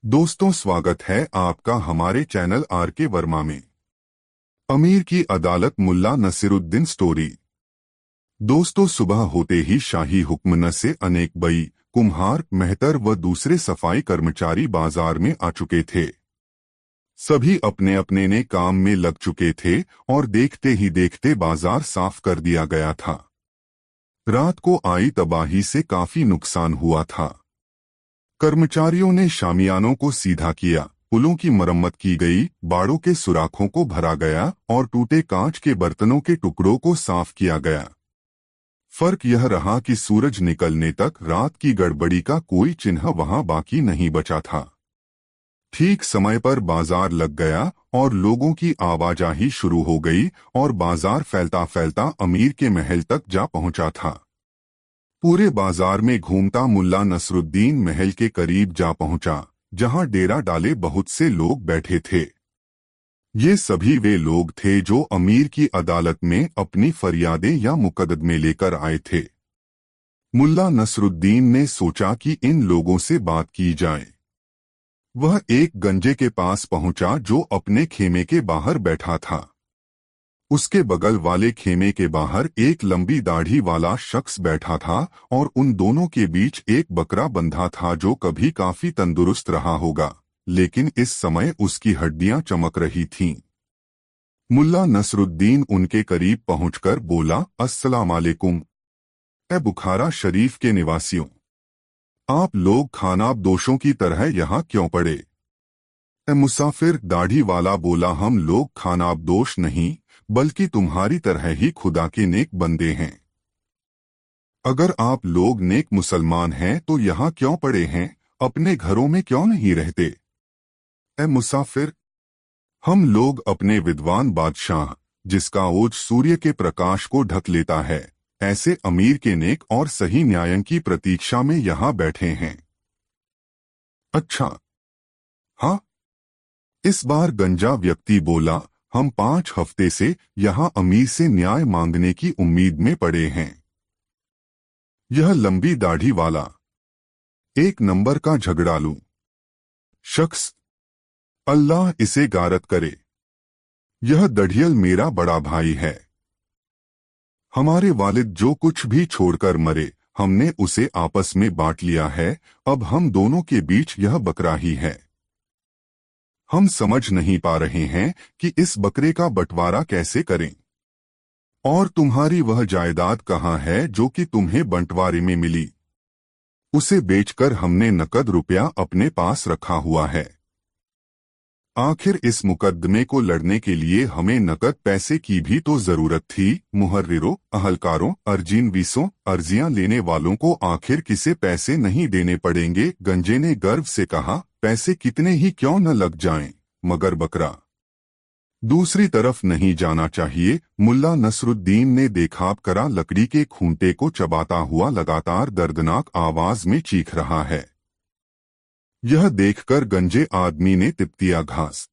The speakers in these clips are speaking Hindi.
दोस्तों, स्वागत है आपका हमारे चैनल आर के वर्मा में। अमीर की अदालत मुल्ला नसीरुद्दीन स्टोरी। दोस्तों, सुबह होते ही शाही हुक्म से अनेक बई, कुम्हार, मेहतर व दूसरे सफाई कर्मचारी बाजार में आ चुके थे। सभी अपने अपने ने काम में लग चुके थे और देखते ही देखते बाजार साफ कर दिया गया था। रात को आई तबाही से काफी नुकसान हुआ था। कर्मचारियों ने शामियानों को सीधा किया, पुलों की मरम्मत की गई, बाड़ों के सुराखों को भरा गया और टूटे कांच के बर्तनों के टुकड़ों को साफ किया गया। फर्क यह रहा कि सूरज निकलने तक रात की गड़बड़ी का कोई चिन्ह वहां बाकी नहीं बचा था। ठीक समय पर बाजार लग गया और लोगों की आवाजाही शुरू हो गई और बाजार फैलता फैलता अमीर के महल तक जा पहुंचा था। पूरे बाजार में घूमता मुल्ला नसरुद्दीन महल के करीब जा पहुंचा, जहां डेरा डाले बहुत से लोग बैठे थे। ये सभी वे लोग थे जो अमीर की अदालत में अपनी फरियादें या मुकदमे लेकर आए थे। मुल्ला नसरुद्दीन ने सोचा कि इन लोगों से बात की जाए। वह एक गंजे के पास पहुंचा जो अपने खेमे के बाहर बैठा था। उसके बगल वाले खेमे के बाहर एक लंबी दाढ़ी वाला शख्स बैठा था और उन दोनों के बीच एक बकरा बंधा था जो कभी काफी तंदुरुस्त रहा होगा, लेकिन इस समय उसकी हड्डियां चमक रही थीं। मुल्ला नसरुद्दीन उनके करीब पहुंचकर बोला, अस्सलाम वालेकुम। ए बुखारा शरीफ के निवासियों, आप लोग खानाबदोशों की तरह यहाँ क्यों पड़े? ए मुसाफिर, दाढ़ी वाला बोला, हम लोग खानाबदोश नहीं बल्कि तुम्हारी तरह ही खुदा के नेक बंदे हैं। अगर आप लोग नेक मुसलमान हैं तो यहाँ क्यों पड़े हैं, अपने घरों में क्यों नहीं रहते? ए मुसाफिर, हम लोग अपने विद्वान बादशाह, जिसका ओज सूर्य के प्रकाश को ढक लेता है, ऐसे अमीर के नेक और सही न्याय की प्रतीक्षा में यहाँ बैठे हैं। अच्छा, हाँ, इस बार गंजा व्यक्ति बोला, हम 5 हफ्ते से यहाँ अमीर से न्याय मांगने की उम्मीद में पड़े हैं। यह लंबी दाढ़ी वाला, एक नंबर का झगड़ालू शख्स, अल्लाह इसे गारत करे। यह दढ़ियल मेरा बड़ा भाई है। हमारे वालिद जो कुछ भी छोड़कर मरे, हमने उसे आपस में बांट लिया है। अब हम दोनों के बीच यह बकरा ही है। हम समझ नहीं पा रहे हैं कि इस बकरे का बंटवारा कैसे करें। और तुम्हारी वह जायदाद कहाँ है जो कि तुम्हें बंटवारे में मिली? उसे बेचकर हमने नकद रुपया अपने पास रखा हुआ है। आखिर इस मुकदमे को लड़ने के लिए हमें नकद पैसे की भी तो जरूरत थी। मुहर्रिरों, अहलकारों, अर्जीनवीसों, अर्जियां लेने वालों को आखिर किसे पैसे नहीं देने पड़ेंगे? गंजे ने गर्व से कहा, पैसे कितने ही क्यों न लग जाएं, मगर बकरा दूसरी तरफ नहीं जाना चाहिए। मुल्ला नसरुद्दीन ने देखाव करा, लकड़ी के खूंटे को चबाता हुआ लगातार दर्दनाक आवाज में चीख रहा है। यह देखकर गंजे आदमी ने तिपतिया घास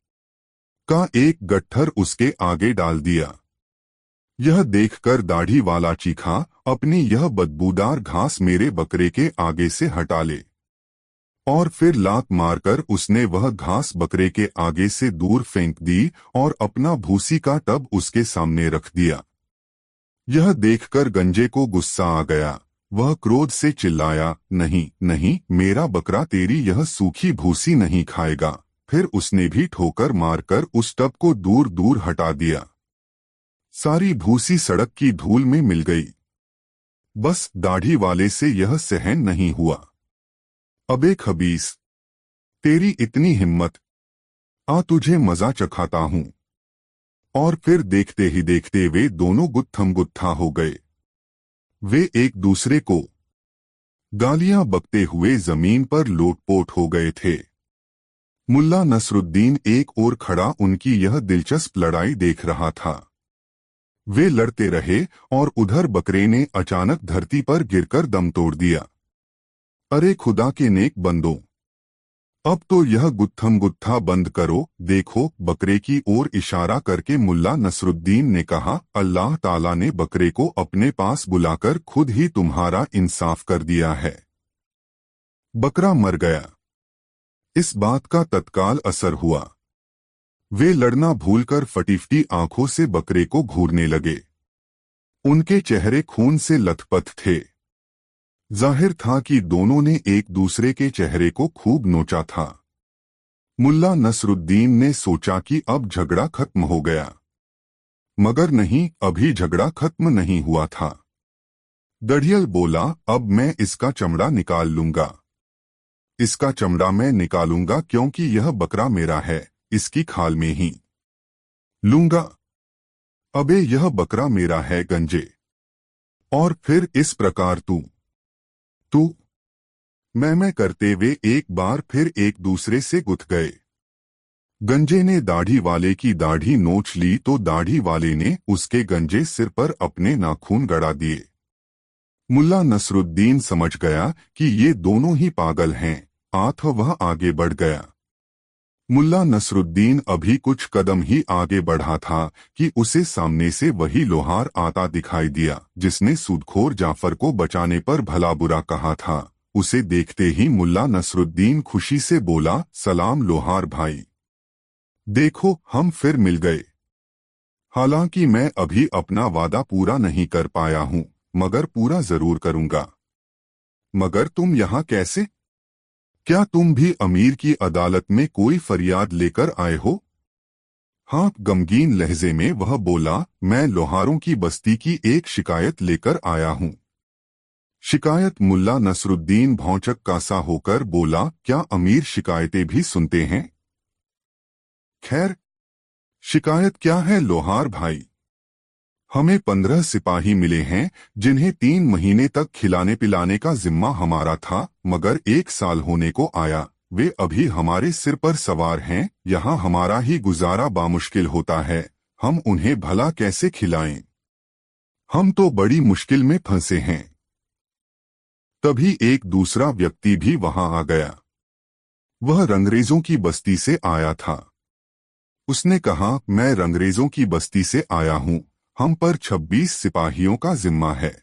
का एक गट्ठर उसके आगे डाल दिया। यह देखकर दाढ़ी वाला चीखा, अपनी यह बदबूदार घास मेरे बकरे के आगे से हटा ले। और फिर लात मारकर उसने वह घास बकरे के आगे से दूर फेंक दी और अपना भूसी का टब उसके सामने रख दिया। यह देखकर गंजे को गुस्सा आ गया। वह क्रोध से चिल्लाया, नहीं नहीं, मेरा बकरा तेरी यह सूखी भूसी नहीं खाएगा। फिर उसने भी ठोकर मारकर उस टब को दूर दूर हटा दिया। सारी भूसी सड़क की धूल में मिल गई। बस दाढ़ी वाले से यह सहन नहीं हुआ। अबे खबीस, तेरी इतनी हिम्मत, आ तुझे मजा चखाता हूं। और फिर देखते ही देखते वे दोनों गुत्थम गुत्था हो गए। वे एक दूसरे को गालियां बकते हुए जमीन पर लोटपोट हो गए थे। मुल्ला नसरुद्दीन एक ओर खड़ा उनकी यह दिलचस्प लड़ाई देख रहा था। वे लड़ते रहे और उधर बकरे ने अचानक धरती पर गिरकर दम तोड़ दिया। अरे खुदा के नेक बंदों, अब तो यह गुत्थम गुत्था बंद करो। देखो, बकरे की ओर इशारा करके मुल्ला नसरुद्दीन ने कहा, अल्लाह ताला ने बकरे को अपने पास बुलाकर खुद ही तुम्हारा इंसाफ कर दिया है। बकरा मर गया। इस बात का तत्काल असर हुआ। वे लड़ना भूलकर फटीफटी आंखों से बकरे को घूरने लगे। उनके चेहरे खून से लथपथ थे। जाहिर था कि दोनों ने एक दूसरे के चेहरे को खूब नोचा था। मुल्ला नसरुद्दीन ने सोचा कि अब झगड़ा खत्म हो गया, मगर नहीं, अभी झगड़ा खत्म नहीं हुआ था। दढ़ियल बोला, अब मैं इसका चमड़ा निकाल लूंगा। इसका चमड़ा मैं निकालूंगा क्योंकि यह बकरा मेरा है, इसकी खाल में ही लूंगा। अबे यह बकरा मेरा है गंजे। और फिर इस प्रकार तू तू मैं करते वे एक बार फिर एक दूसरे से गुथ गए। गंजे ने दाढ़ी वाले की दाढ़ी नोच ली तो दाढ़ी वाले ने उसके गंजे सिर पर अपने नाखून गड़ा दिए। मुल्ला नसरुद्दीन समझ गया कि ये दोनों ही पागल हैं, आठ वह आगे बढ़ गया। मुल्ला नसरुद्दीन अभी कुछ कदम ही आगे बढ़ा था कि उसे सामने से वही लोहार आता दिखाई दिया जिसने सूदखोर जाफर को बचाने पर भला बुरा कहा था। उसे देखते ही मुल्ला नसरुद्दीन खुशी से बोला, सलाम लोहार भाई, देखो हम फिर मिल गए। हालांकि मैं अभी अपना वादा पूरा नहीं कर पाया हूं, मगर पूरा जरूर करूंगा। मगर तुम यहाँ कैसे? क्या तुम भी अमीर की अदालत में कोई फरियाद लेकर आए हो? हाँ, गमगीन लहजे में वह बोला, मैं लोहारों की बस्ती की एक शिकायत लेकर आया हूँ। शिकायत? मुल्ला नसरुद्दीन भौंचक कासा होकर बोला, क्या अमीर शिकायतें भी सुनते हैं? खैर, शिकायत क्या है लोहार भाई? हमें 15 सिपाही मिले हैं जिन्हें 3 महीने तक खिलाने पिलाने का जिम्मा हमारा था, मगर 1 साल होने को आया, वे अभी हमारे सिर पर सवार हैं। यहाँ हमारा ही गुजारा बामुश्किल होता है, हम उन्हें भला कैसे खिलाएं? हम तो बड़ी मुश्किल में फंसे हैं। तभी एक दूसरा व्यक्ति भी वहां आ गया। वह रंगरेजों की बस्ती से आया था। उसने कहा, मैं रंगरेजों की बस्ती से आया हूं, हम पर 26 सिपाहियों का जिम्मा है।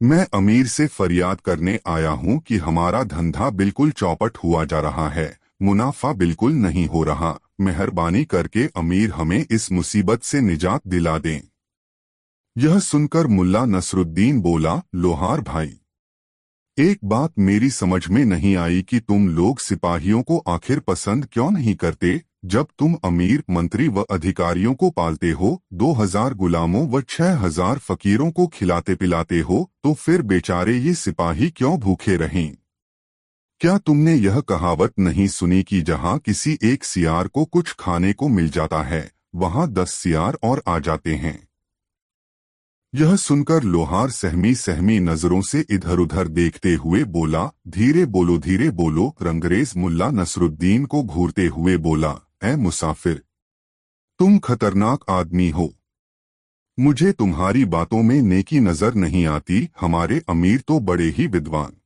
मैं अमीर से फरियाद करने आया हूं कि हमारा धंधा बिल्कुल चौपट हुआ जा रहा है, मुनाफा बिल्कुल नहीं हो रहा। मेहरबानी करके अमीर हमें इस मुसीबत से निजात दिला दें। यह सुनकर मुल्ला नसरुद्दीन बोला, लोहार भाई, एक बात मेरी समझ में नहीं आई कि तुम लोग सिपाहियों को आखिर पसंद क्यों नहीं करते? जब तुम अमीर मंत्री व अधिकारियों को पालते हो, 2000 गुलामों व 6000 फकीरों को खिलाते पिलाते हो, तो फिर बेचारे ये सिपाही क्यों भूखे रहें? क्या तुमने यह कहावत नहीं सुनी कि जहां किसी एक सियार को कुछ खाने को मिल जाता है, वहां 10 सियार और आ जाते हैं? यह सुनकर लोहार सहमी सहमी नजरों से इधर उधर देखते हुए बोला, धीरे बोलो। रंगरेज मुल्ला नसरुद्दीन को घूरते हुए बोला, ऐ मुसाफिर, तुम खतरनाक आदमी हो। मुझे तुम्हारी बातों में नेकी नजर नहीं आती। हमारे अमीर तो बड़े ही विद्वान।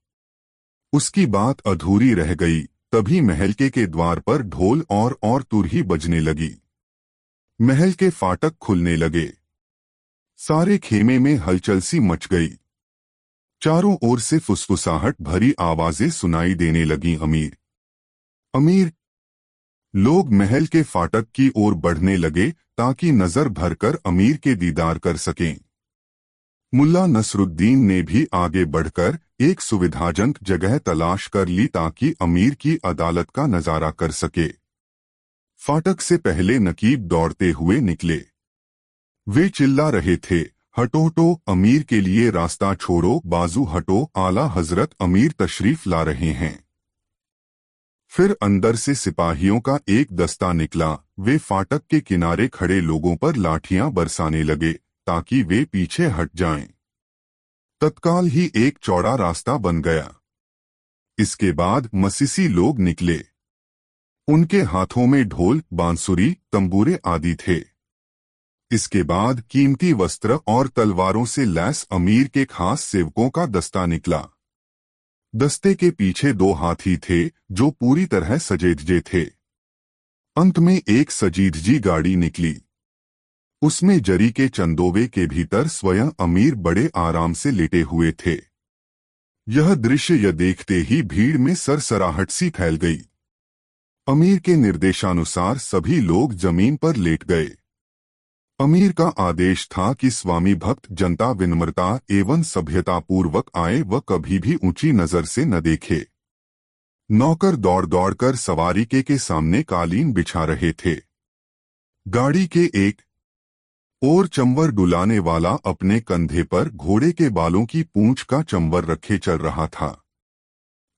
उसकी बात अधूरी रह गई, तभी महल के द्वार पर ढोल और तुरही बजने लगी। महल के फाटक खुलने लगे। सारे खेमे में हलचल सी मच गई। चारों ओर से फुसफुसाहट भरी आवाजें सुनाई देने लगीं। अमीर अमीर। लोग महल के फाटक की ओर बढ़ने लगे ताकि नजर भरकर अमीर के दीदार कर सकें। मुल्ला नसरुद्दीन ने भी आगे बढ़कर एक सुविधाजनक जगह तलाश कर ली ताकि अमीर की अदालत का नजारा कर सके। फाटक से पहले नकीब दौड़ते हुए निकले। वे चिल्ला रहे थे, हटो हटो, अमीर के लिए रास्ता छोड़ो, बाजू हटो, आला हजरत अमीर तशरीफ ला रहे हैं। फिर अंदर से सिपाहियों का एक दस्ता निकला। वे फाटक के किनारे खड़े लोगों पर लाठियां बरसाने लगे ताकि वे पीछे हट जाएं। तत्काल ही एक चौड़ा रास्ता बन गया। इसके बाद मसीसी लोग निकले। उनके हाथों में ढोल, बांसुरी, तंबूरे आदि थे। इसके बाद कीमती वस्त्र और तलवारों से लैस अमीर के खास सेवकों का दस्ता निकला। दस्ते के पीछे 2 हाथी थे जो पूरी तरह सजे-धजे थे। अंत में एक सजीदजी गाड़ी निकली। उसमें जरी के चंदोवे के भीतर स्वयं अमीर बड़े आराम से लेटे हुए थे। यह दृश्य यह देखते ही भीड़ में सरसराहट सी फैल गई। अमीर के निर्देशानुसार सभी लोग जमीन पर लेट गए। अमीर का आदेश था कि स्वामी भक्त जनता विनम्रता एवं सभ्यतापूर्वक आए व कभी भी ऊंची नजर से न देखे। नौकर दौड़ दौड़कर सवारी के सामने कालीन बिछा रहे थे। गाड़ी के एक और चंवर डुलाने वाला अपने कंधे पर घोड़े के बालों की पूंछ का चंवर रखे चल रहा था।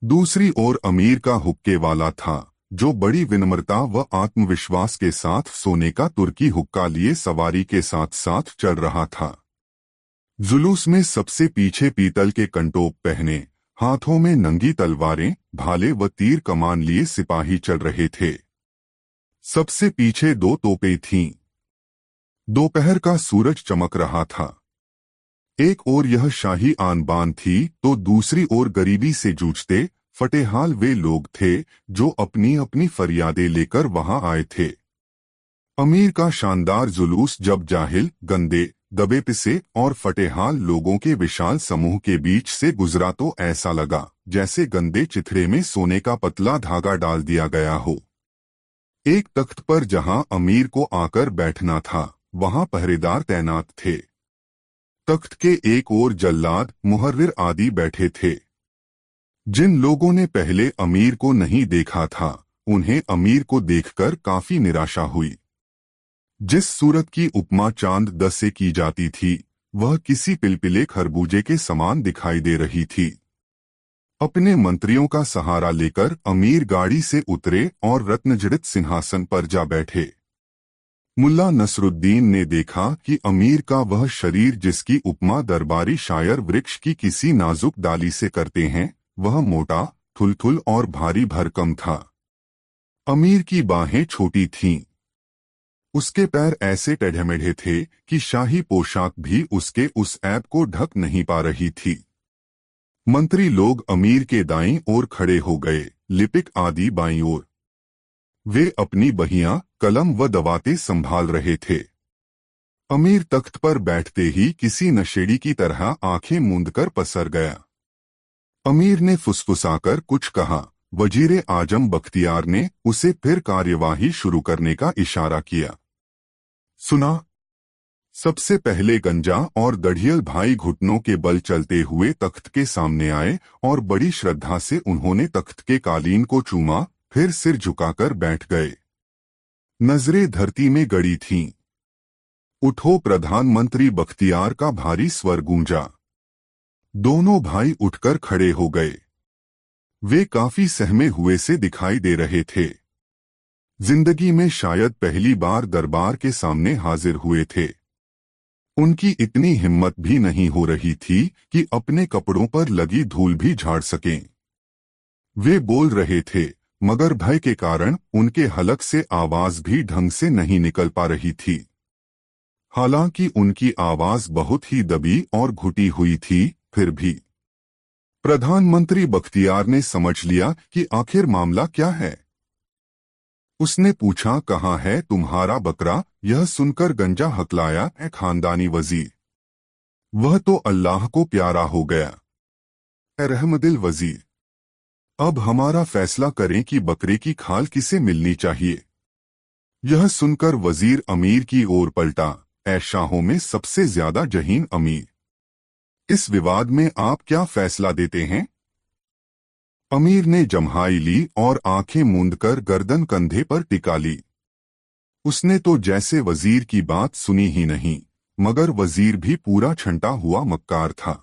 दूसरी ओर अमीर का हुक्के वाला था, जो बड़ी विनम्रता व आत्मविश्वास के साथ सोने का तुर्की हुक्का लिए सवारी के साथ साथ चल रहा था। जुलूस में सबसे पीछे पीतल के कंटोप पहने, हाथों में नंगी तलवारें, भाले व तीर कमान लिए सिपाही चल रहे थे। सबसे पीछे 2 तोपें थीं। दोपहर का सूरज चमक रहा था। एक ओर यह शाही आन बान थी तो दूसरी ओर गरीबी से जूझते फटेहाल वे लोग थे जो अपनी अपनी फरियादें लेकर वहां आए थे। अमीर का शानदार जुलूस जब जाहिल, गंदे, दबे पिसे और फटेहाल लोगों के विशाल समूह के बीच से गुजरा तो ऐसा लगा जैसे गंदे चिथड़े में सोने का पतला धागा डाल दिया गया हो। एक तख्त पर जहां अमीर को आकर बैठना था, वहां पहरेदार तैनात थे। तख्त के एक ओर जल्लाद, मुहर्रिर आदि बैठे थे। जिन लोगों ने पहले अमीर को नहीं देखा था, उन्हें अमीर को देखकर काफी निराशा हुई। जिस सूरत की उपमा चांद 10 से की जाती थी, वह किसी पिलपिले खरबूजे के समान दिखाई दे रही थी। अपने मंत्रियों का सहारा लेकर अमीर गाड़ी से उतरे और रत्नजड़ित सिंहासन पर जा बैठे। मुल्ला नसरुद्दीन ने देखा कि अमीर का वह शरीर जिसकी उपमा दरबारी शायर वृक्ष की किसी नाजुक डाली से करते हैं, वह मोटा, थुलथुल और भारी भरकम था। अमीर की बाहें छोटी थीं। उसके पैर ऐसे टेढ़े-मेढ़े थे कि शाही पोशाक भी उसके उस ऐब को ढक नहीं पा रही थी। मंत्री लोग अमीर के दाईं ओर खड़े हो गए, लिपिक आदि बाईं ओर। वे अपनी बहियां, कलम व दवातें संभाल रहे थे। अमीर तख्त पर बैठते ही किसी नशेड़ी की तरह आंखें मूंदकर पसर गया। अमीर ने फुसफुसाकर कुछ कहा। वजीरे आजम बख्तियार ने उसे फिर कार्यवाही शुरू करने का इशारा किया। सुना। सबसे पहले गंजा और दढ़ियल भाई घुटनों के बल चलते हुए तख्त के सामने आए और बड़ी श्रद्धा से उन्होंने तख्त के कालीन को चूमा, फिर सिर झुकाकर बैठ गए। नजरें धरती में गड़ी थीं। उठो, प्रधानमंत्री बख्तियार का भारी स्वर गूंजा। दोनों भाई उठकर खड़े हो गए। वे काफी सहमे हुए से दिखाई दे रहे थे। जिंदगी में शायद पहली बार दरबार के सामने हाजिर हुए थे। उनकी इतनी हिम्मत भी नहीं हो रही थी कि अपने कपड़ों पर लगी धूल भी झाड़ सकें। वे बोल रहे थे, मगर भय के कारण उनके हलक से आवाज भी ढंग से नहीं निकल पा रही थी। हालांकि उनकी आवाज बहुत ही दबी और घुटी हुई थी, फिर भी प्रधानमंत्री बख्तियार ने समझ लिया कि आखिर मामला क्या है। उसने पूछा, कहाँ है तुम्हारा बकरा? यह सुनकर गंजा हकलाया, ए खानदानी वजीर, वह तो अल्लाह को प्यारा हो गया। ए रहमदिल वजीर, अब हमारा फैसला करें कि बकरे की खाल किसे मिलनी चाहिए। यह सुनकर वजीर अमीर की ओर पलटा। ए शाहों में सबसे ज्यादा जहीन अमीर, इस विवाद में आप क्या फैसला देते हैं? अमीर ने जम्हाई ली और आंखें मूंदकर गर्दन कंधे पर टिका ली। उसने तो जैसे वजीर की बात सुनी ही नहीं, मगर वजीर भी पूरा छंटा हुआ मक्कार था।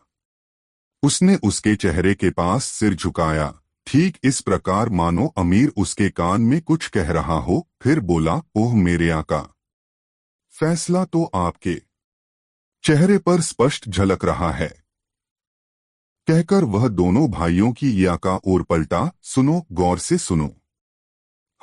उसने उसके चेहरे के पास सिर झुकाया, ठीक इस प्रकार मानो अमीर उसके कान में कुछ कह रहा हो। फिर बोला, ओह मेरे आका, फैसला तो आपके चेहरे पर स्पष्ट झलक रहा है। कहकर वह दोनों भाइयों की याका ओर पलटा। सुनो, गौर से सुनो।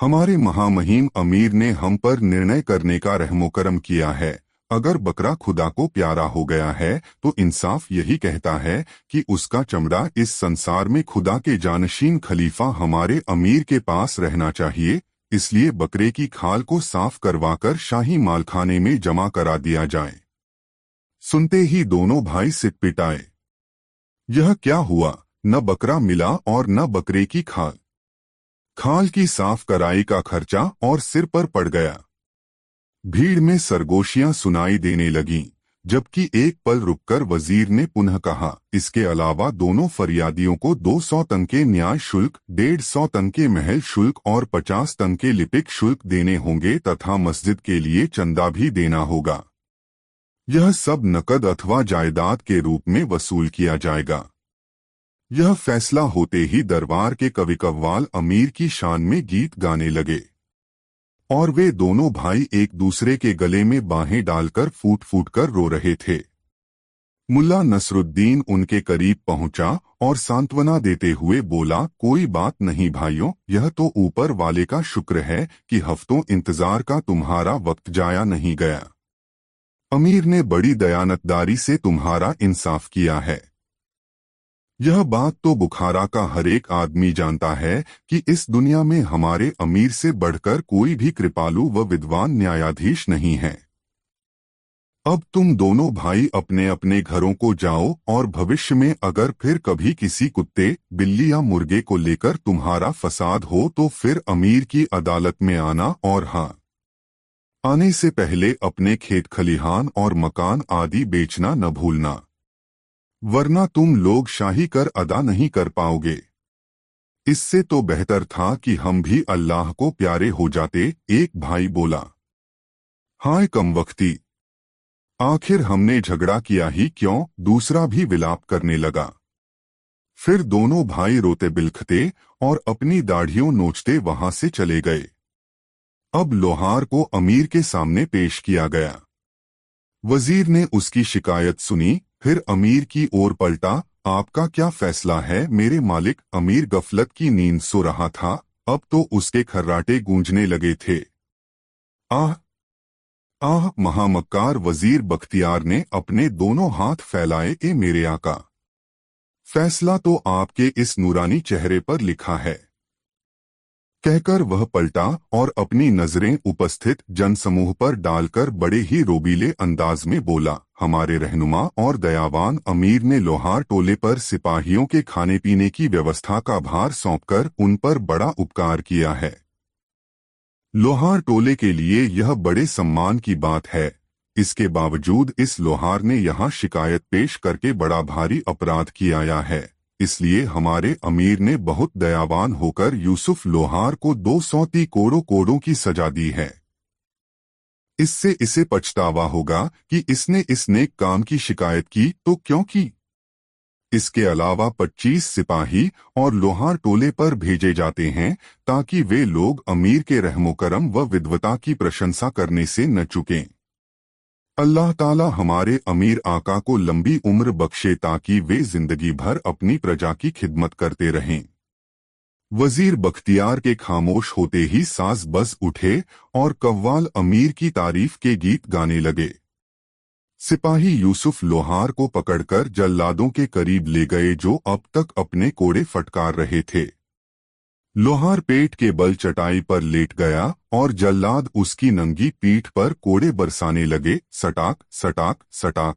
हमारे महामहिम अमीर ने हम पर निर्णय करने का रहमोकरम किया है। अगर बकरा खुदा को प्यारा हो गया है तो इंसाफ यही कहता है कि उसका चमड़ा इस संसार में खुदा के जानशीन खलीफा हमारे अमीर के पास रहना चाहिए। इसलिए बकरे की खाल को साफ करवाकर शाही मालखाने में जमा करा दिया जाए। सुनते ही दोनों भाई सिटपिटाए। यह क्या हुआ? न बकरा मिला और न बकरे की खाल। खाल की साफ कराई का खर्चा और सिर पर पड़ गया। भीड़ में सरगोशियां सुनाई देने लगीं, जबकि एक पल रुककर वजीर ने पुनः कहा, इसके अलावा दोनों फरियादियों को 200 तंके न्याय शुल्क, 150 तंके महल शुल्क और 50 तंके लिपिक शुल्क देने होंगे तथा मस्जिद के लिए चंदा भी देना होगा। यह सब नकद अथवा जायदाद के रूप में वसूल किया जाएगा। यह फैसला होते ही दरबार के कवि कव्वाल अमीर की शान में गीत गाने लगे और वे दोनों भाई एक दूसरे के गले में बाहें डालकर फूट फूट कर रो रहे थे। मुल्ला नसरुद्दीन उनके करीब पहुंचा और सांत्वना देते हुए बोला, कोई बात नहीं भाइयों, यह तो ऊपर वाले का शुक्र है कि हफ्तों इंतजार का तुम्हारा वक्त जाया नहीं गया। अमीर ने बड़ी दयानतदारी से तुम्हारा इंसाफ किया है। यह बात तो बुखारा का हर एक आदमी जानता है कि इस दुनिया में हमारे अमीर से बढ़कर कोई भी कृपालु व विद्वान न्यायाधीश नहीं है। अब तुम दोनों भाई अपने अपने घरों को जाओ और भविष्य में अगर फिर कभी किसी कुत्ते, बिल्ली या मुर्गे को लेकर तुम्हारा फसाद हो तो फिर अमीर की अदालत में आना और हाँ, आने से पहले अपने खेत खलिहान और मकान आदि बेचना न भूलना, वरना तुम लोग शाही कर अदा नहीं कर पाओगे। इससे तो बेहतर था कि हम भी अल्लाह को प्यारे हो जाते, एक भाई बोला। हाय कमबख्ती, आखिर हमने झगड़ा किया ही क्यों, दूसरा भी विलाप करने लगा। फिर दोनों भाई रोते बिलखते और अपनी दाढ़ियों नोचते वहां से चले गए। अब लोहार को अमीर के सामने पेश किया गया। वजीर ने उसकी शिकायत सुनी, फिर अमीर की ओर पलटा, आपका क्या फैसला है मेरे मालिक। अमीर गफलत की नींद सो रहा था, अब तो उसके खर्राटे गूंजने लगे थे। आह आह, महामक्कार वजीर बख्तियार ने अपने दोनों हाथ फैलाए, ए मेरे आका, फैसला तो आपके इस नूरानी चेहरे पर लिखा है। कहकर वह पलटा और अपनी नजरें उपस्थित जनसमूह पर डालकर बड़े ही रोबीले अंदाज में बोला, हमारे रहनुमा और दयावान अमीर ने लोहार टोले पर सिपाहियों के खाने पीने की व्यवस्था का भार सौंपकर उन पर बड़ा उपकार किया है। लोहार टोले के लिए यह बड़े सम्मान की बात है। इसके बावजूद इस लोहार ने यहाँ शिकायत पेश करके बड़ा भारी अपराध किया है। इसलिए हमारे अमीर ने बहुत दयावान होकर यूसुफ लोहार को 230 कोड़ों की सजा दी है। इससे इसे पछतावा होगा कि इसने इस नेक काम की शिकायत की तो क्यों की। इसके अलावा 25 सिपाही और लोहार टोले पर भेजे जाते हैं ताकि वे लोग अमीर के रहमोकरम व विद्वता की प्रशंसा करने से न चुकें। अल्लाह ताला हमारे अमीर आका को लंबी उम्र बख्शे ताकि वे जिंदगी भर अपनी प्रजा की खिदमत करते रहें। वजीर बख्तियार के खामोश होते ही साज बज उठे और कव्वाल अमीर की तारीफ के गीत गाने लगे। सिपाही यूसुफ लोहार को पकड़कर जल्लादों के करीब ले गए जो अब तक अपने कोड़े फटकार रहे थे। लोहार पेट के बल चटाई पर लेट गया और जल्लाद उसकी नंगी पीठ पर कोड़े बरसाने लगे, सटाक सटाक सटाक।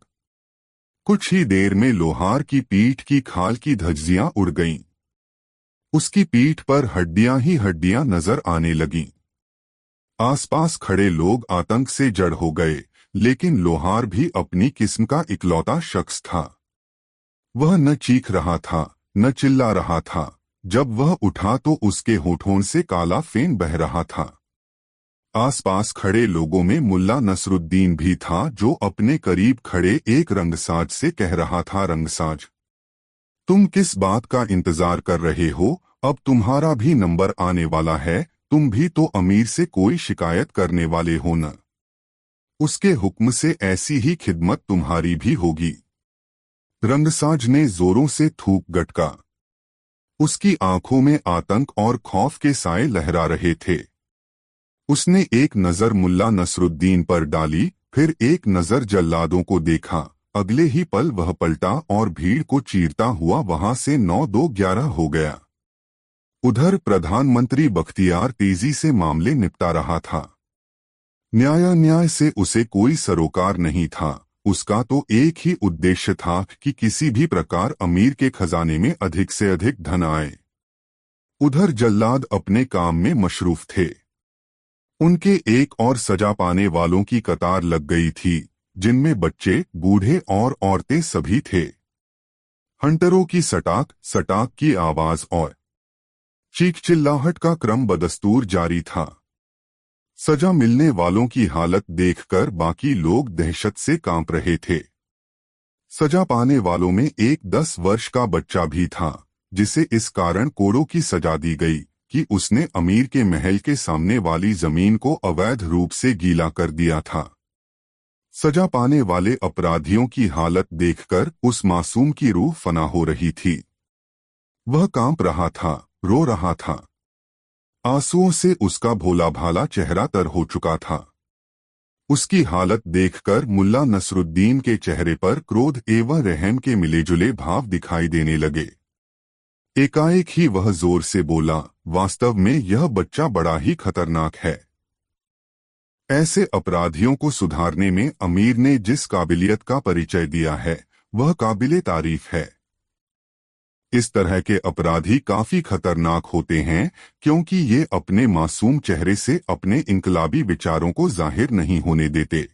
कुछ ही देर में लोहार की पीठ की खाल की धज्जियां उड़ गईं। उसकी पीठ पर हड्डियां ही हड्डियां नजर आने लगीं। आसपास खड़े लोग आतंक से जड़ हो गए, लेकिन लोहार भी अपनी किस्म का इकलौता शख्स था। वह न चीख रहा था न चिल्ला रहा था। जब वह उठा तो उसके होठों से काला फेन बह रहा था। आसपास खड़े लोगों में मुल्ला नसरुद्दीन भी था जो अपने करीब खड़े एक रंगसाज से कह रहा था, रंगसाज, तुम किस बात का इंतजार कर रहे हो, अब तुम्हारा भी नंबर आने वाला है। तुम भी तो अमीर से कोई शिकायत करने वाले हो न। उसके हुक्म से ऐसी ही खिदमत तुम्हारी भी होगी। रंगसाज ने जोरों से थूक गटका। उसकी आंखों में आतंक और खौफ के साए लहरा रहे थे। उसने एक नजर मुल्ला नसरुद्दीन पर डाली, फिर एक नजर जल्लादों को देखा। अगले ही पल वह पलटा और भीड़ को चीरता हुआ वहां से 9-2-11 हो गया। उधर प्रधानमंत्री बख्तियार तेजी से मामले निपटा रहा था। न्याय से उसे कोई सरोकार नहीं था। उसका तो एक ही उद्देश्य था कि किसी भी प्रकार अमीर के खजाने में अधिक से अधिक धन आए। उधर जल्लाद अपने काम में मशरूफ थे। उनके एक और सजा पाने वालों की कतार लग गई थी, जिनमें बच्चे, बूढ़े और औरतें सभी थे। हंटरों की सटाक सटाक की आवाज और चीख चिल्लाहट का क्रम बदस्तूर जारी था। सजा मिलने वालों की हालत देखकर बाकी लोग दहशत से कांप रहे थे। सजा पाने वालों में एक 10 वर्ष का बच्चा भी था, जिसे इस कारण कोड़ों की सजा दी गई कि उसने अमीर के महल के सामने वाली जमीन को अवैध रूप से गीला कर दिया था। सजा पाने वाले अपराधियों की हालत देखकर उस मासूम की रूह फना हो रही थी। वह कांप रहा था, रो रहा था। आंसुओं से उसका भोला भाला चेहरा तर हो चुका था। उसकी हालत देखकर मुल्ला नसरुद्दीन के चेहरे पर क्रोध एवं रहम के मिलेजुले भाव दिखाई देने लगे। एकाएक ही वह जोर से बोला, वास्तव में यह बच्चा बड़ा ही खतरनाक है। ऐसे अपराधियों को सुधारने में अमीर ने जिस काबिलियत का परिचय दिया है, वह काबिले तारीफ है। इस तरह के अपराधी काफी खतरनाक होते हैं, क्योंकि ये अपने मासूम चेहरे से अपने इनकलाबी विचारों को जाहिर नहीं होने देते।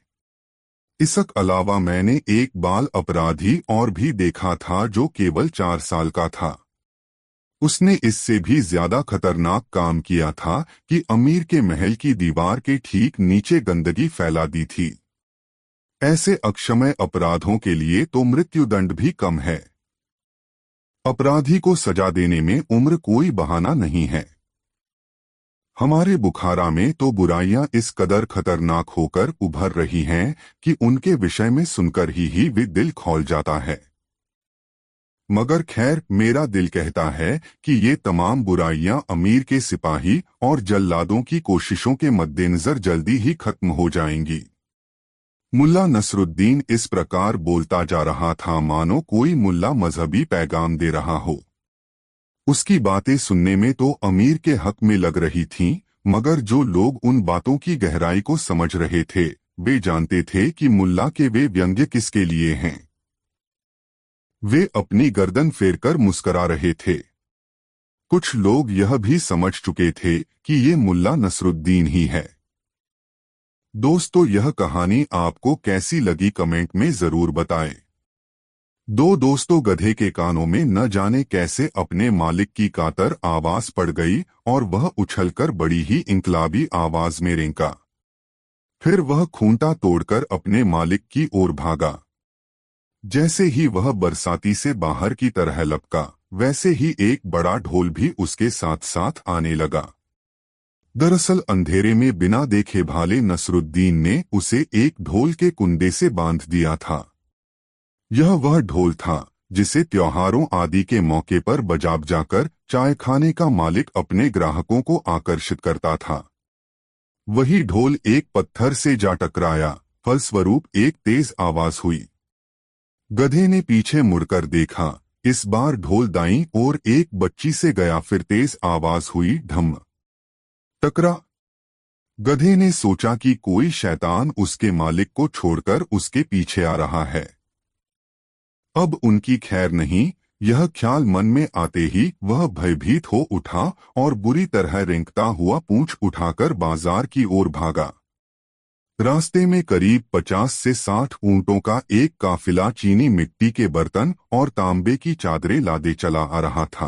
इसक अलावा मैंने एक बाल अपराधी और भी देखा था जो केवल 4 साल का था। उसने इससे भी ज्यादा खतरनाक काम किया था कि अमीर के महल की दीवार के ठीक नीचे गंदगी फैला दी थी। ऐसे अक्षम्य अपराधों के लिए तो मृत्युदंड भी कम है। अपराधी को सजा देने में उम्र कोई बहाना नहीं है। हमारे बुखारा में तो बुराइयां इस कदर खतरनाक होकर उभर रही हैं कि उनके विषय में सुनकर ही भी दिल खौल जाता है। मगर खैर, मेरा दिल कहता है कि ये तमाम बुराइयां अमीर के सिपाही और जल्लादों की कोशिशों के मद्देनजर जल्दी ही खत्म हो जाएंगी। मुल्ला नसरुद्दीन इस प्रकार बोलता जा रहा था मानो कोई मुल्ला मजहबी पैगाम दे रहा हो। उसकी बातें सुनने में तो अमीर के हक में लग रही थीं, मगर जो लोग उन बातों की गहराई को समझ रहे थे, वे जानते थे कि मुल्ला के वे व्यंग्य किसके लिए हैं। वे अपनी गर्दन फेरकर मुस्करा रहे थे। कुछ लोग यह भी समझ चुके थे कि ये मुल्ला नसरुद्दीन ही है। दोस्तों, यह कहानी आपको कैसी लगी कमेंट में जरूर बताएं। दो दोस्तों गधे के कानों में न जाने कैसे अपने मालिक की कातर आवाज पड़ गई और वह उछलकर बड़ी ही इंकलाबी आवाज में रेंका। फिर वह खूंटा तोड़कर अपने मालिक की ओर भागा। जैसे ही वह बरसाती से बाहर की तरह लपका, वैसे ही एक बड़ा ढोल भी उसके साथ साथ आने लगा। दरअसल अंधेरे में बिना देखे भाले नसरुद्दीन ने उसे एक ढोल के कुंडे से बांध दिया था। यह वह ढोल था जिसे त्योहारों आदि के मौके पर बजा जाकर चाय खाने का मालिक अपने ग्राहकों को आकर्षित करता था। वही ढोल एक पत्थर से जा टकराया, फलस्वरूप एक तेज आवाज हुई। गधे ने पीछे मुड़कर देखा। इस बार ढोल दाईं ओर एक बच्ची से गया। फिर तेज आवाज हुई, ढम टकरा। गधे ने सोचा कि कोई शैतान उसके मालिक को छोड़कर उसके पीछे आ रहा है। अब उनकी खैर नहीं, यह ख्याल मन में आते ही वह भयभीत हो उठा और बुरी तरह रेंगता हुआ पूंछ उठाकर बाजार की ओर भागा। रास्ते में करीब 50 से 60 ऊंटों का एक काफिला चीनी मिट्टी के बर्तन और तांबे की चादरें लादे चला आ रहा था।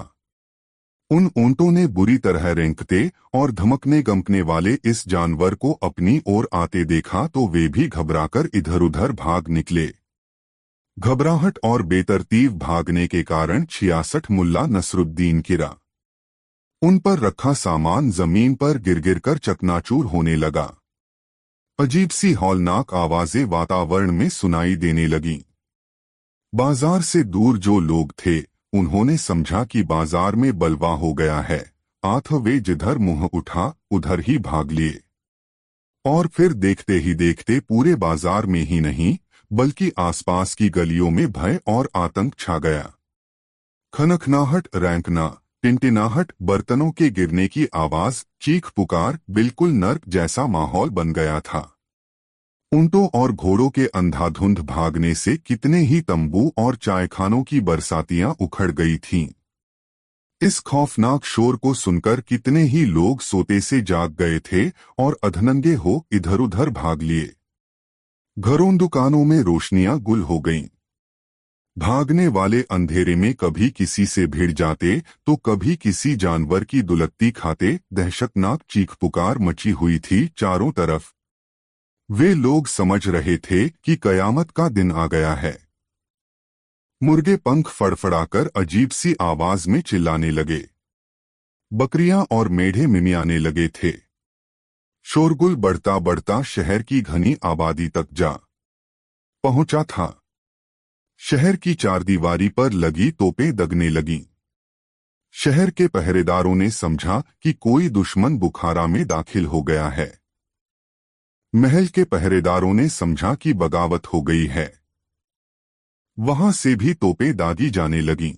उन ऊंटों ने बुरी तरह रेंकते और धमकने गमकने वाले इस जानवर को अपनी ओर आते देखा तो वे भी घबराकर इधर उधर भाग निकले। घबराहट और बेतरतीब भागने के कारण 66 मुल्ला नसरुद्दीन गिरा। उन पर रखा सामान जमीन पर गिर गिर कर चकनाचूर होने लगा। अजीब सी हौलनाक आवाजें वातावरण में सुनाई देने लगीं। बाजार से दूर जो लोग थे, उन्होंने समझा कि बाजार में बलवा हो गया है। आठ वे जिधर मुंह उठा उधर ही भाग लिए। और फिर देखते ही देखते पूरे बाजार में ही नहीं, बल्कि आसपास की गलियों में भय और आतंक छा गया। खनखनाहट, रैंकना, टिनटिनाहट, बर्तनों के गिरने की आवाज, चीख पुकार, बिल्कुल नर्क जैसा माहौल बन गया था। ऊंटों और घोड़ों के अंधाधुंध भागने से कितने ही तंबू और चायखानों की बरसातियां उखड़ गई थीं। इस खौफनाक शोर को सुनकर कितने ही लोग सोते से जाग गए थे और अधनंगे हो इधर उधर भाग लिए। घरों दुकानों में रोशनियां गुल हो गईं। भागने वाले अंधेरे में कभी किसी से भिड़ जाते तो कभी किसी जानवर की दुलत्ती खाते। दहशतनाक चीख पुकार मची हुई थी चारों तरफ। वे लोग समझ रहे थे कि कयामत का दिन आ गया है। मुर्गे पंख फड़फड़ाकर अजीब सी आवाज में चिल्लाने लगे। बकरियां और मेढ़े मिमियाने लगे थे। शोरगुल बढ़ता बढ़ता शहर की घनी आबादी तक जा पहुंचा था। शहर की चारदीवारी पर लगी तोपें दगने लगीं। शहर के पहरेदारों ने समझा कि कोई दुश्मन बुखारा में दाखिल हो गया है। महल के पहरेदारों ने समझा कि बगावत हो गई है। वहां से भी तोपें दागी जाने लगीं।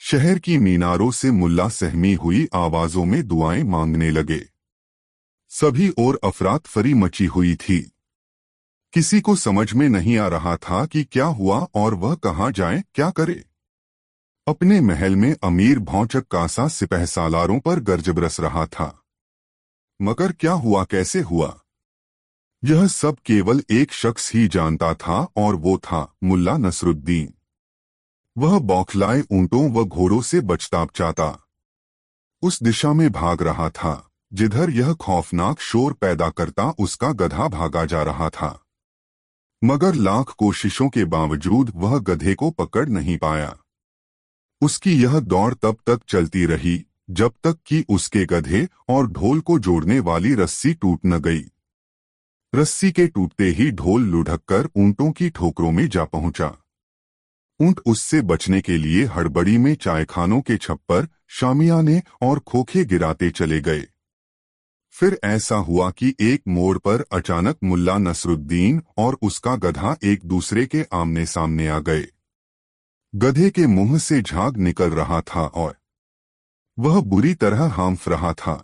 शहर की मीनारों से मुल्ला सहमी हुई आवाजों में दुआएं मांगने लगे। सभी ओर अफरातफरी मची हुई थी। किसी को समझ में नहीं आ रहा था कि क्या हुआ और वह कहां जाए, क्या करे। अपने महल में अमीर भौचक कासा सिपह सालारों पर गर्ज बरस रहा था। मगर क्या हुआ, कैसे हुआ, यह सब केवल एक शख्स ही जानता था और वो था मुल्ला नसरुद्दीन। वह बौखलाए ऊंटों व घोड़ों से बचताप चाहता उस दिशा में भाग रहा था जिधर यह खौफनाक शोर पैदा करता उसका गधा भागा जा रहा था। मगर लाख कोशिशों के बावजूद वह गधे को पकड़ नहीं पाया। उसकी यह दौड़ तब तक चलती रही जब तक कि उसके गधे और ढोल को जोड़ने वाली रस्सी टूट न गई। रस्सी के टूटते ही ढोल लुढ़ककर ऊंटों की ठोकरों में जा पहुंचा। ऊंट उससे बचने के लिए हड़बड़ी में चायखानों के छप्पर, शामियाने और खोखे गिराते चले गए। फिर ऐसा हुआ कि एक मोड़ पर अचानक मुल्ला नसरुद्दीन और उसका गधा एक दूसरे के आमने सामने आ गए। गधे के मुंह से झाग निकल रहा था और वह बुरी तरह हांफ रहा था।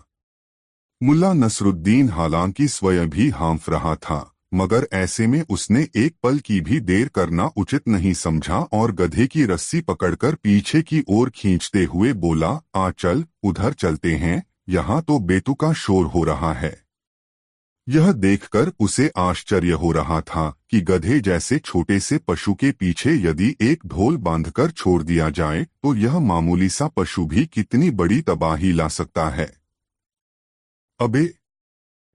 मुल्ला नसरुद्दीन हालांकि स्वयं भी हांफ रहा था, मगर ऐसे में उसने एक पल की भी देर करना उचित नहीं समझा और गधे की रस्सी पकड़कर पीछे की ओर खींचते हुए बोला, आ चल, उधर चलते हैं, यहाँ तो बेतुका शोर हो रहा है। यह देखकर उसे आश्चर्य हो रहा था कि गधे जैसे छोटे से पशु के पीछे यदि एक ढोल बांधकर छोड़ दिया जाए तो यह मामूली सा पशु भी कितनी बड़ी तबाही ला सकता है। अबे,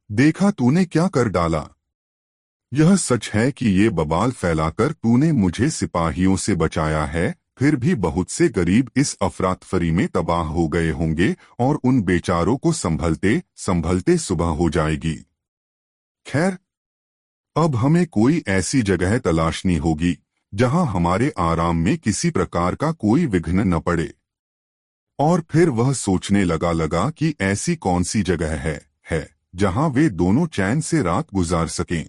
देखा तूने क्या कर डाला। यह सच है कि ये बवाल फैलाकर तूने मुझे सिपाहियों से बचाया है, फिर भी बहुत से गरीब इस अफरातफरी में तबाह हो गए होंगे और उन बेचारों को संभलते संभलते सुबह हो जाएगी। खैर, अब हमें कोई ऐसी जगह तलाशनी होगी जहां हमारे आराम में किसी प्रकार का कोई विघ्न न पड़े। और फिर वह सोचने लगा कि ऐसी कौन सी जगह है जहां वे दोनों चैन से रात गुजार सकें।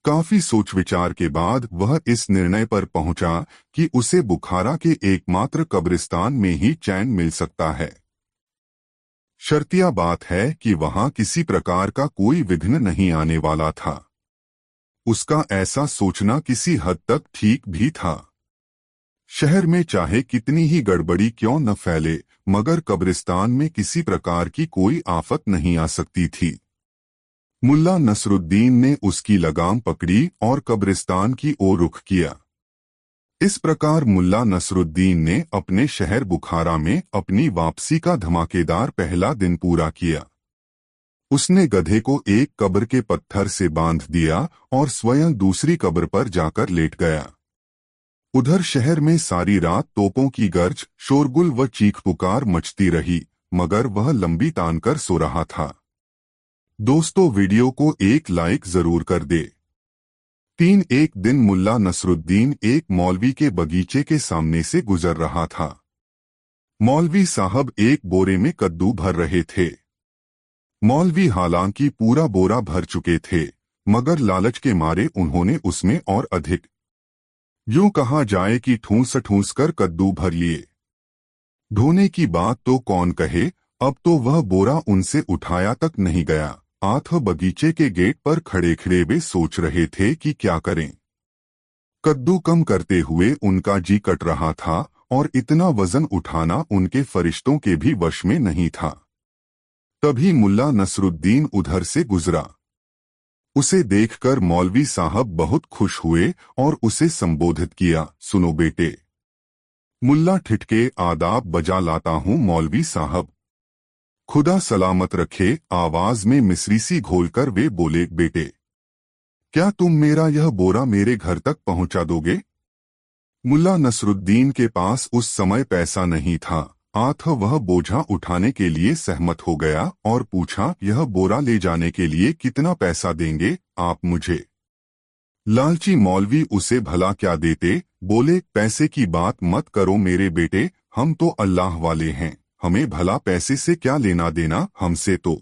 काफी सोच विचार के बाद वह इस निर्णय पर पहुंचा कि उसे बुखारा के एकमात्र कब्रिस्तान में ही चैन मिल सकता है। शर्तिया बात है कि वहां किसी प्रकार का कोई विघ्न नहीं आने वाला था। उसका ऐसा सोचना किसी हद तक ठीक भी था। शहर में चाहे कितनी ही गड़बड़ी क्यों न फैले, मगर कब्रिस्तान में किसी प्रकार की कोई आफत नहीं आ सकती थी। मुल्ला नसरुद्दीन ने उसकी लगाम पकड़ी और कब्रिस्तान की ओर रुख किया। इस प्रकार मुल्ला नसरुद्दीन ने अपने शहर बुखारा में अपनी वापसी का धमाकेदार पहला दिन पूरा किया। उसने गधे को एक कब्र के पत्थर से बांध दिया और स्वयं दूसरी कब्र पर जाकर लेट गया। उधर शहर में सारी रात तोपों की गर्ज, शोरगुल व चीख पुकार मचती रही, मगर वह लंबी तान कर सो रहा था। दोस्तों, वीडियो को एक लाइक जरूर कर दे। एक दिन मुल्ला नसरुद्दीन एक मौलवी के बगीचे के सामने से गुजर रहा था। मौलवी साहब एक बोरे में कद्दू भर रहे थे। मौलवी हालांकि पूरा बोरा भर चुके थे, मगर लालच के मारे उन्होंने उसमें और अधिक, यूं कहा जाए कि ठूंस ठूंस कर कद्दू भर लिए। ढोने की बात तो कौन कहे, अब तो वह बोरा उनसे उठाया तक नहीं गया। आथ बगीचे के गेट पर खड़े खड़े वे सोच रहे थे कि क्या करें। कद्दू कम करते हुए उनका जी कट रहा था और इतना वजन उठाना उनके फरिश्तों के भी वश में नहीं था। तभी मुल्ला नसरुद्दीन उधर से गुजरा। उसे देखकर मौलवी साहब बहुत खुश हुए और उसे संबोधित किया, सुनो बेटे। मुल्ला ठिठके, आदाब बजा लाता हूँ मौलवी साहब। खुदा सलामत रखे, आवाज में मिस्री सी घोलकर वे बोले, बेटे क्या तुम मेरा यह बोरा मेरे घर तक पहुंचा दोगे? मुल्ला नसरुद्दीन के पास उस समय पैसा नहीं था। आथ वह बोझा उठाने के लिए सहमत हो गया और पूछा, यह बोरा ले जाने के लिए कितना पैसा देंगे आप मुझे? लालची मौलवी उसे भला क्या देते, बोले, पैसे की बात मत करो मेरे बेटे, हम तो अल्लाह वाले हैं, हमें भला पैसे से क्या लेना देना, हमसे तो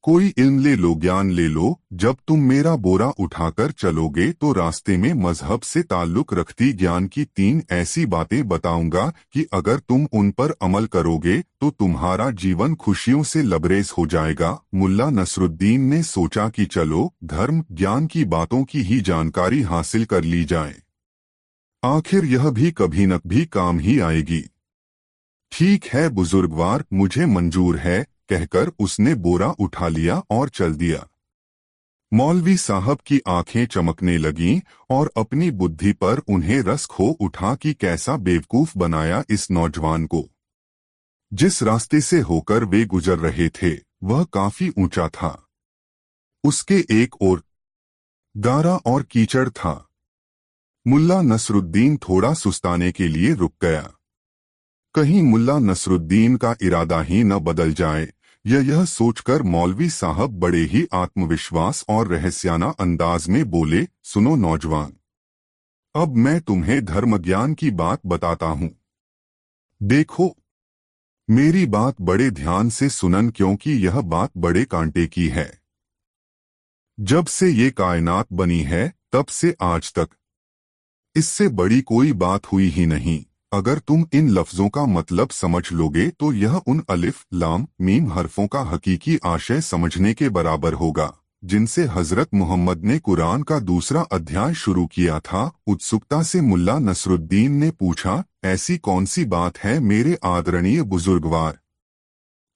कोई इल्म ले लो, ज्ञान ले लो। जब तुम मेरा बोरा उठाकर चलोगे तो रास्ते में मजहब से ताल्लुक रखती ज्ञान की 3 ऐसी बातें बताऊंगा कि अगर तुम उन पर अमल करोगे तो तुम्हारा जीवन खुशियों से लबरेज हो जाएगा। मुल्ला नसरुद्दीन ने सोचा कि चलो धर्म ज्ञान की बातों की ही जानकारी हासिल कर ली जाए, आखिर यह भी कभी न कभी काम ही आएगी। ठीक है बुजुर्गवार, मुझे मंजूर है, कहकर उसने बोरा उठा लिया और चल दिया। मौलवी साहब की आंखें चमकने लगीं और अपनी बुद्धि पर उन्हें रस खो उठा कि कैसा बेवकूफ बनाया इस नौजवान को। जिस रास्ते से होकर वे गुजर रहे थे वह काफी ऊंचा था। उसके एक ओर गारा और कीचड़ था। मुल्ला नसरुद्दीन थोड़ा सुस्ताने के लिए रुक गया। कहीं मुल्ला नसरुद्दीन का इरादा ही न बदल जाए, यह सोचकर मौलवी साहब बड़े ही आत्मविश्वास और रहस्याना अंदाज में बोले, सुनो नौजवान, अब मैं तुम्हें धर्म ज्ञान की बात बताता हूँ। देखो, मेरी बात बड़े ध्यान से सुनन, क्योंकि यह बात बड़े कांटे की है। जब से ये कायनात बनी है तब से आज तक इससे बड़ी कोई बात हुई ही नहीं। अगर तुम इन लफ्जों का मतलब समझ लोगे तो यह उन अलिफ लाम मीम हरफों का हकीकी आशय समझने के बराबर होगा जिनसे हजरत मोहम्मद ने कुरान का दूसरा अध्याय शुरू किया था। उत्सुकता से मुल्ला नसरुद्दीन ने पूछा, ऐसी कौन सी बात है मेरे आदरणीय बुजुर्गवार?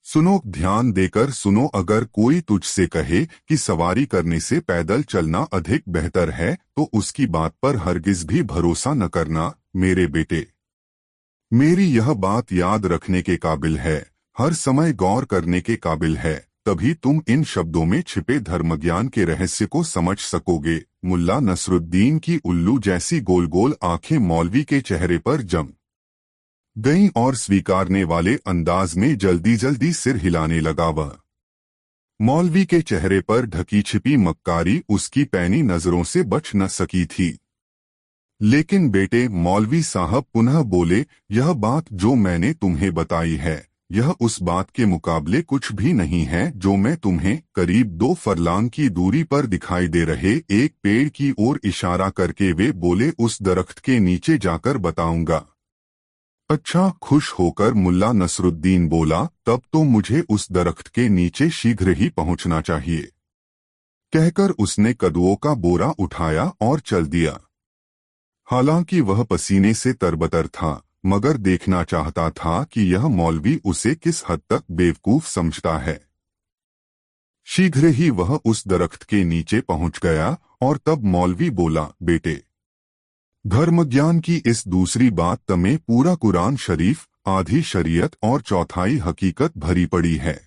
सुनो, ध्यान देकर सुनो। अगर कोई तुझसे कहे कि सवारी करने से पैदल चलना अधिक बेहतर है तो उसकी बात पर हरगिज भी भरोसा न करना मेरे बेटे। मेरी यह बात याद रखने के काबिल है, हर समय गौर करने के काबिल है, तभी तुम इन शब्दों में छिपे धर्मज्ञान के रहस्य को समझ सकोगे। मुल्ला नसरुद्दीन की उल्लू जैसी गोल गोल आंखें मौलवी के चेहरे पर जम गईं और स्वीकारने वाले अंदाज में जल्दी जल्दी सिर हिलाने लगा। वह मौलवी के चेहरे पर ढकी छिपी मक्कारी उसकी पैनी नजरों से बच न सकी थी। लेकिन बेटे, मौलवी साहब पुनः बोले, यह बात जो मैंने तुम्हें बताई है यह उस बात के मुकाबले कुछ भी नहीं है जो मैं तुम्हें करीब 2 फरलांग की दूरी पर दिखाई दे रहे एक पेड़ की ओर इशारा करके वे बोले, उस दरख्त के नीचे जाकर बताऊंगा। अच्छा, खुश होकर मुल्ला नसरुद्दीन बोला, तब तो मुझे उस दरख्त के नीचे शीघ्र ही पहुंचना चाहिए। कहकर उसने कद्दुओं का बोरा उठाया और चल दिया। हालांकि वह पसीने से तरबतर था, मगर देखना चाहता था कि यह मौलवी उसे किस हद तक बेवकूफ समझता है। शीघ्र ही वह उस दरख्त के नीचे पहुंच गया और तब मौलवी बोला, बेटे, धर्मज्ञान की इस दूसरी बात में पूरा कुरान शरीफ, आधी शरीयत और चौथाई हकीकत भरी पड़ी है।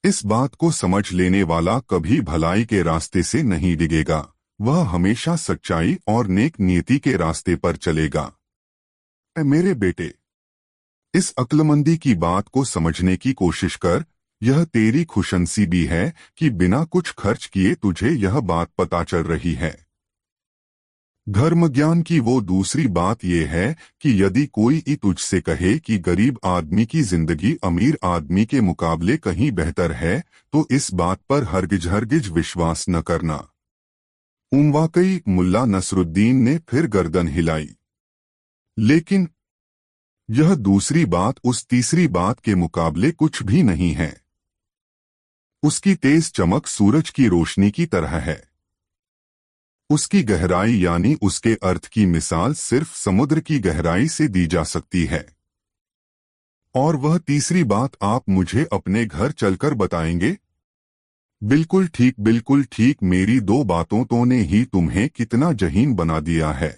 इस बात को समझ लेने वाला कभी भलाई के रास्ते से नहीं डिगेगा, वह हमेशा सच्चाई और नेक नीति के रास्ते पर चलेगा। मेरे बेटे, इस अक्लमंदी की बात को समझने की कोशिश कर। यह तेरी खुशनसीबी है कि बिना कुछ खर्च किए तुझे यह बात पता चल रही है। धर्मज्ञान की वो दूसरी बात यह है कि यदि कोई तुझसे कहे कि गरीब आदमी की जिंदगी अमीर आदमी के मुकाबले कहीं बेहतर है तो इस बात पर हरगिज विश्वास न करना। वाकई मुल्ला नसरुद्दीन ने फिर गर्दन हिलाई। लेकिन यह दूसरी बात उस तीसरी बात के मुकाबले कुछ भी नहीं है। उसकी तेज चमक सूरज की रोशनी की तरह है। उसकी गहराई यानी उसके अर्थ की मिसाल सिर्फ समुद्र की गहराई से दी जा सकती है। और वह तीसरी बात आप मुझे अपने घर चलकर बताएंगे? बिल्कुल ठीक, मेरी दो बातों तो ने ही तुम्हें कितना जहीन बना दिया है।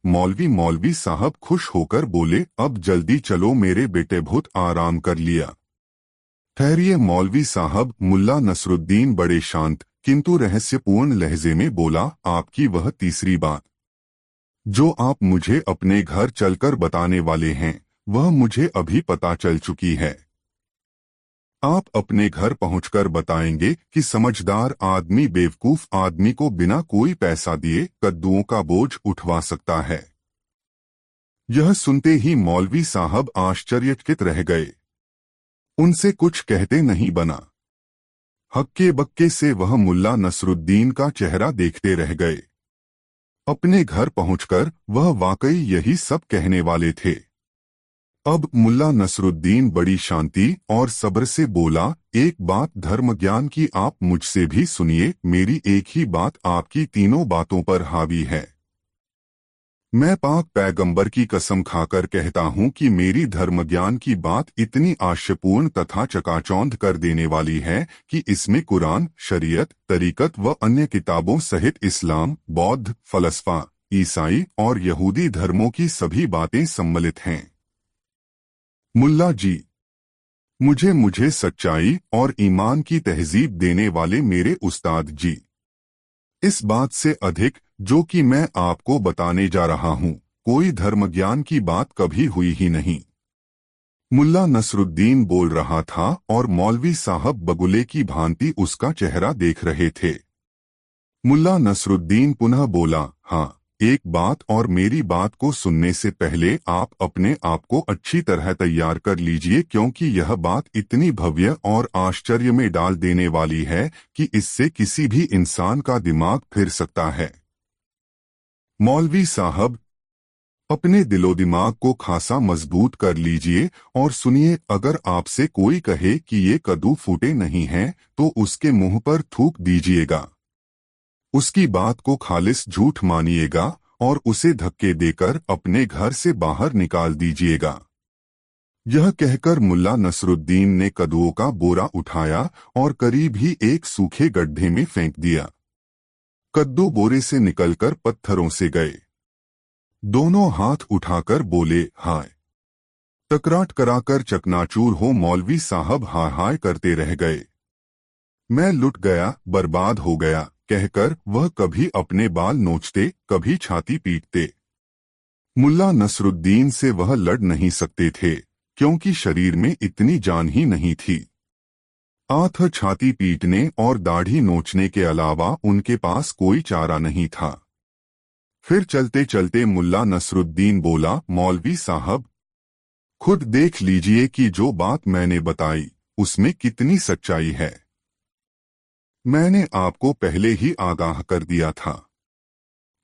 मौलवी साहब खुश होकर बोले, अब जल्दी चलो मेरे बेटे, बहुत आराम कर लिया। ठहरिए मौलवी साहब, मुल्ला नसरुद्दीन बड़े शांत किंतु रहस्यपूर्ण लहजे में बोला, आपकी वह तीसरी बात जो आप मुझे अपने घर चलकर बताने वाले हैं, वह मुझे अभी पता चल चुकी है। आप अपने घर पहुंचकर बताएंगे कि समझदार आदमी बेवकूफ आदमी को बिना कोई पैसा दिए कद्दुओं का बोझ उठवा सकता है। यह सुनते ही मौलवी साहब आश्चर्यचकित रह गए। उनसे कुछ कहते नहीं बना। हक्के बक्के से वह मुल्ला नसरुद्दीन का चेहरा देखते रह गए। अपने घर पहुंचकर वह वाकई यही सब कहने वाले थे। अब मुल्ला नसरुद्दीन बड़ी शांति और सब्र से बोला, एक बात धर्म ज्ञान की आप मुझसे भी सुनिए, मेरी एक ही बात आपकी तीनों बातों पर हावी है। मैं पाक पैगंबर की कसम खाकर कहता हूं कि मेरी धर्म ज्ञान की बात इतनी आश्चर्यपूर्ण तथा चकाचौंध कर देने वाली है कि इसमें कुरान, शरीयत, तरीकत व अन्य किताबों सहित इस्लाम, बौद्ध, फलसफा, ईसाई और यहूदी धर्मों की सभी बातें सम्मिलित हैं। मुल्ला जी, मुझे सच्चाई और ईमान की तहजीब देने वाले मेरे उस्ताद जी, इस बात से अधिक जो कि मैं आपको बताने जा रहा हूं, कोई धर्म ज्ञान की बात कभी हुई ही नहीं। मुल्ला नसरुद्दीन बोल रहा था और मौलवी साहब बगुले की भांति उसका चेहरा देख रहे थे। मुल्ला नसरुद्दीन पुनः बोला, हाँ, एक बात, और मेरी बात को सुनने से पहले आप अपने आप को अच्छी तरह तैयार कर लीजिए, क्योंकि यह बात इतनी भव्य और आश्चर्य में डाल देने वाली है कि इससे किसी भी इंसान का दिमाग फिर सकता है। मौलवी साहब, अपने दिलो दिमाग को खासा मजबूत कर लीजिए और सुनिए, अगर आपसे कोई कहे कि ये कद्दू फूटे नहीं हैं, तो उसके मुंह पर थूक दीजिएगा। उसकी बात को खालिस झूठ मानिएगा और उसे धक्के देकर अपने घर से बाहर निकाल दीजिएगा। यह कहकर मुल्ला नसरुद्दीन ने कद्दुओं का बोरा उठाया और करीब ही एक सूखे गड्ढे में फेंक दिया। कद्दू बोरे से निकलकर पत्थरों से गए। दोनों हाथ उठाकर बोले, हाय। टकराट कराकर चकनाचूर हो मौलवी साहब हाय हाय करते रह गए। मैं लुट गया, बर्बाद हो गया कहकर वह कभी अपने बाल नोचते, कभी छाती पीटते। मुल्ला नसरुद्दीन से वह लड़ नहीं सकते थे, क्योंकि शरीर में इतनी जान ही नहीं थी। आंथ छाती पीटने और दाढ़ी नोचने के अलावा उनके पास कोई चारा नहीं था। फिर चलते चलते मुल्ला नसरुद्दीन बोला, मौलवी साहब, खुद देख लीजिए कि जो बात मैंने बताई उसमें कितनी सच्चाई है। मैंने आपको पहले ही आगाह कर दिया था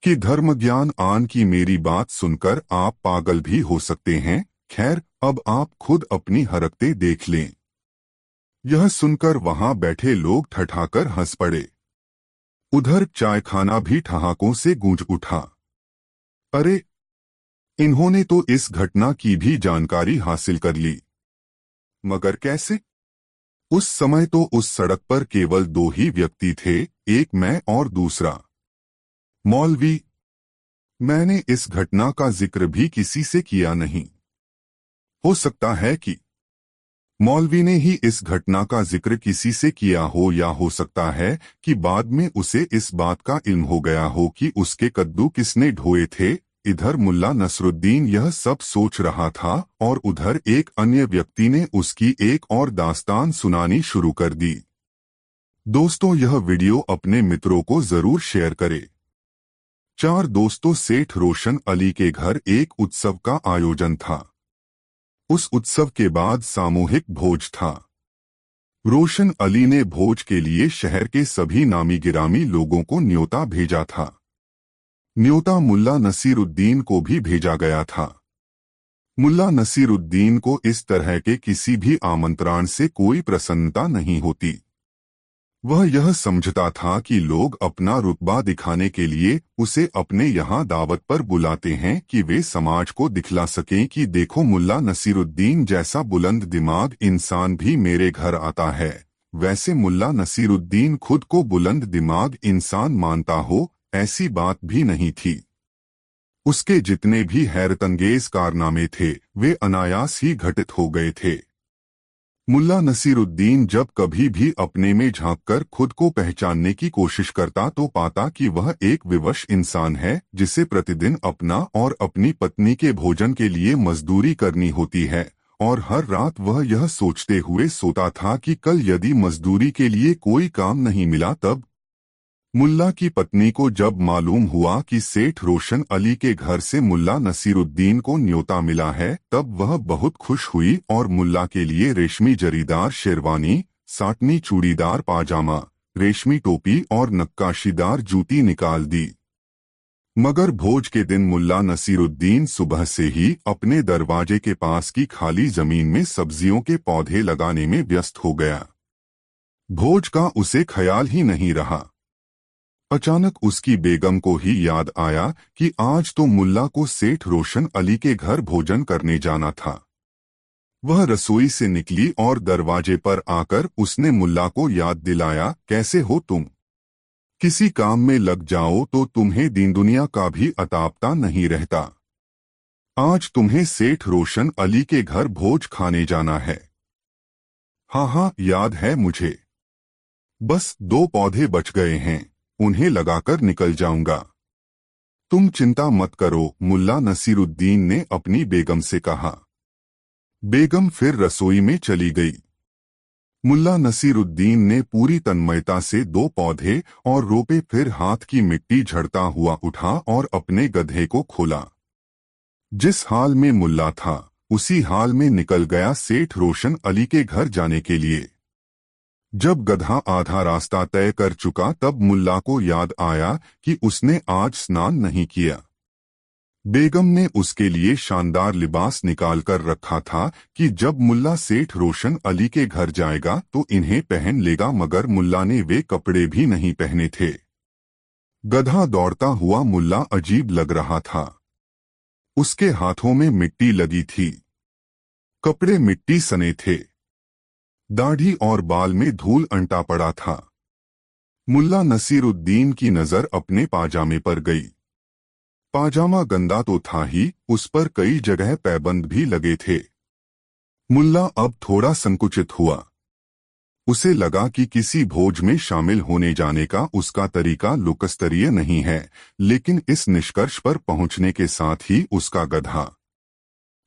कि धर्म ज्ञान आन की मेरी बात सुनकर आप पागल भी हो सकते हैं। खैर, अब आप खुद अपनी हरकतें देख लें। यह सुनकर वहां बैठे लोग ठठाकर हंस पड़े। उधर चायखाना भी ठहाकों से गूंज उठा। अरे, इन्होंने तो इस घटना की भी जानकारी हासिल कर ली। मगर कैसे? उस समय तो उस सड़क पर केवल दो ही व्यक्ति थे, एक मैं और दूसरा मौलवी। मैंने इस घटना का जिक्र भी किसी से किया नहीं। हो सकता है कि मौलवी ने ही इस घटना का जिक्र किसी से किया हो, या हो सकता है कि बाद में उसे इस बात का इल्म हो गया हो कि उसके कद्दू किसने ढोए थे। इधर मुल्ला नसरुद्दीन यह सब सोच रहा था और उधर एक अन्य व्यक्ति ने उसकी एक और दास्तान सुनानी शुरू कर दी। दोस्तों, यह वीडियो अपने मित्रों को जरूर शेयर करें। चार दोस्तों सेठ रोशन अली के घर एक उत्सव का आयोजन था। उस उत्सव के बाद सामूहिक भोज था। रोशन अली ने भोज के लिए शहर के सभी नामी गिरामी लोगों को न्योता भेजा था। न्योता मुल्ला नसीरुद्दीन को भी भेजा गया था। मुल्ला नसीरुद्दीन को इस तरह के किसी भी आमंत्रण से कोई प्रसन्नता नहीं होती। वह यह समझता था कि लोग अपना रुतबा दिखाने के लिए उसे अपने यहाँ दावत पर बुलाते हैं कि वे समाज को दिखला सकें कि देखो मुल्ला नसीरुद्दीन जैसा बुलंद दिमाग इंसान भी मेरे घर आता है। वैसे मुल्ला नसीरुद्दीन खुद को बुलंद दिमाग इंसान मानता हो, ऐसी बात भी नहीं थी। उसके जितने भी हैरतंगेज कारनामे थे वे अनायास ही घटित हो गए थे। मुल्ला नसीरुद्दीन जब कभी भी अपने में झांककर खुद को पहचानने की कोशिश करता तो पाता कि वह एक विवश इंसान है जिसे प्रतिदिन अपना और अपनी पत्नी के भोजन के लिए मजदूरी करनी होती है, और हर रात वह यह सोचते हुए सोता था कि कल यदि मजदूरी के लिए कोई काम नहीं मिला तब। मुल्ला की पत्नी को जब मालूम हुआ कि सेठ रोशन अली के घर से मुल्ला नसीरुद्दीन को न्योता मिला है तब वह बहुत खुश हुई और मुल्ला के लिए रेशमी जरीदार शेरवानी, साटनी चूड़ीदार पाजामा, रेशमी टोपी और नक्काशीदार जूती निकाल दी। मगर भोज के दिन मुल्ला नसीरुद्दीन सुबह से ही अपने दरवाजे के पास की खाली जमीन में सब्जियों के पौधे लगाने में व्यस्त हो गया। भोज का उसे ख्याल ही नहीं रहा। अचानक उसकी बेगम को ही याद आया कि आज तो मुल्ला को सेठ रोशन अली के घर भोजन करने जाना था। वह रसोई से निकली और दरवाजे पर आकर उसने मुल्ला को याद दिलाया, कैसे हो तुम? किसी काम में लग जाओ तो तुम्हें दीन दुनिया का भी अतापता नहीं रहता। आज तुम्हें सेठ रोशन अली के घर भोज खाने जाना है। हाँ हाँ, याद है मुझे। बस 2 पौधे बच गए हैं, उन्हें लगाकर निकल जाऊंगा। तुम चिंता मत करो, मुल्ला नसीरुद्दीन ने अपनी बेगम से कहा। बेगम फिर रसोई में चली गई। मुल्ला नसीरुद्दीन ने पूरी तन्मयता से 2 पौधे और रोपे, फिर हाथ की मिट्टी झड़ता हुआ उठा और अपने गधे को खोला। जिस हाल में मुल्ला था उसी हाल में निकल गया सेठ रोशन अली के घर जाने के लिए। जब गधा आधा रास्ता तय कर चुका तब मुल्ला को याद आया कि उसने आज स्नान नहीं किया। बेगम ने उसके लिए शानदार लिबास निकाल कर रखा था कि जब मुल्ला सेठ रोशन अली के घर जाएगा तो इन्हें पहन लेगा, मगर मुल्ला ने वे कपड़े भी नहीं पहने थे। गधा दौड़ता हुआ मुल्ला अजीब लग रहा था। उसके हाथों में मिट्टी लगी थी, कपड़े मिट्टी सने थे, दाढ़ी और बाल में धूल अंटा पड़ा था। मुल्ला नसीरुद्दीन की नजर अपने पाजामे पर गई। पाजामा गंदा तो था ही, उस पर कई जगह पैबंद भी लगे थे। मुल्ला अब थोड़ा संकुचित हुआ। उसे लगा कि किसी भोज में शामिल होने जाने का उसका तरीका लोकस्तरीय नहीं है, लेकिन इस निष्कर्ष पर पहुंचने के साथ ही उसका गधा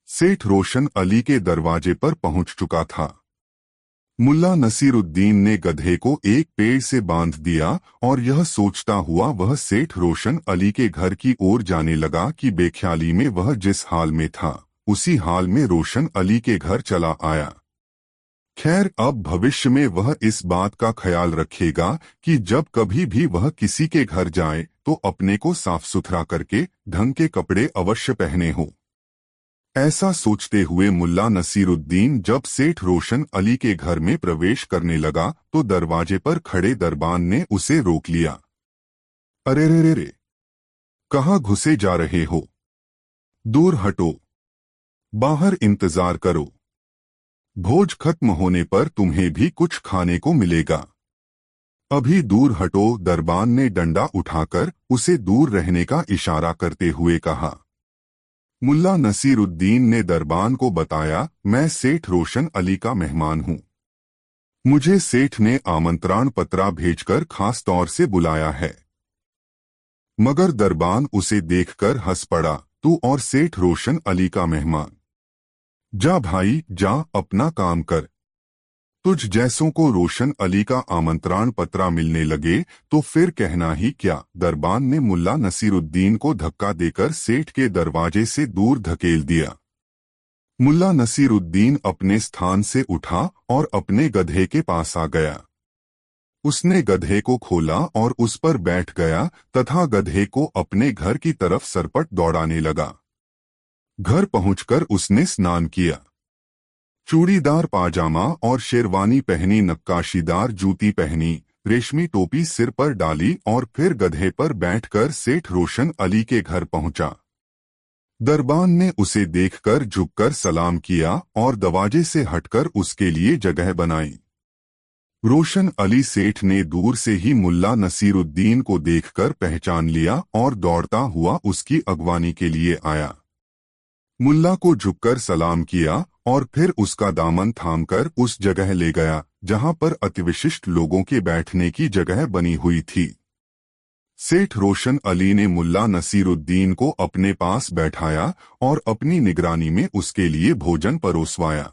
सेठ रोशन अली के दरवाजे पर पहुंच चुका था। मुल्ला नसीरुद्दीन ने गधे को एक पेड़ से बांध दिया और यह सोचता हुआ वह सेठ रोशन अली के घर की ओर जाने लगा कि बेख्याली में वह जिस हाल में था उसी हाल में रोशन अली के घर चला आया। खैर, अब भविष्य में वह इस बात का ख्याल रखेगा कि जब कभी भी वह किसी के घर जाए तो अपने को साफ सुथरा करके ढंग के कपड़े अवश्य पहने हों। ऐसा सोचते हुए मुल्ला नसीरुद्दीन जब सेठ रोशन अली के घर में प्रवेश करने लगा तो दरवाजे पर खड़े दरबान ने उसे रोक लिया। अरे रे रे रे, कहाँ घुसे जा रहे हो? दूर हटो, बाहर इंतजार करो। भोज खत्म होने पर तुम्हें भी कुछ खाने को मिलेगा। अभी दूर हटो, दरबान ने डंडा उठाकर उसे दूर रहने का इशारा करते हुए कहा। मुल्ला नसीरुद्दीन ने दरबान को बताया, मैं सेठ रोशन अली का मेहमान हूँ। मुझे सेठ ने आमंत्रण पत्रा भेजकर खास तौर से बुलाया है। मगर दरबान उसे देखकर हंस पड़ा, तू और सेठ रोशन अली का मेहमान? जा भाई जा, अपना काम कर। तुझ जैसों को रोशन अली का आमंत्रण पत्रा मिलने लगे तो फिर कहना ही क्या। दरबान ने मुल्ला नसीरुद्दीन को धक्का देकर सेठ के दरवाजे से दूर धकेल दिया। मुल्ला नसीरुद्दीन अपने स्थान से उठा और अपने गधे के पास आ गया। उसने गधे को खोला और उस पर बैठ गया तथा गधे को अपने घर की तरफ सरपट दौड़ाने लगा। घर पहुंचकर उसने स्नान किया, चूड़ीदार पाजामा और शेरवानी पहनी, नक्काशीदार जूती पहनी, रेशमी टोपी सिर पर डाली और फिर गधे पर बैठकर सेठ रोशन अली के घर पहुंचा। दरबान ने उसे देखकर झुककर सलाम किया और दरवाजे से हटकर उसके लिए जगह बनाई। रोशन अली सेठ ने दूर से ही मुल्ला नसीरुद्दीन को देखकर पहचान लिया और दौड़ता हुआ उसकी अगवानी के लिए आया। मुल्ला को झुककर सलाम किया और फिर उसका दामन थामकर उस जगह ले गया जहां पर अतिविशिष्ट लोगों के बैठने की जगह बनी हुई थी। सेठ रोशन अली ने मुल्ला नसीरुद्दीन को अपने पास बैठाया और अपनी निगरानी में उसके लिए भोजन परोसवाया।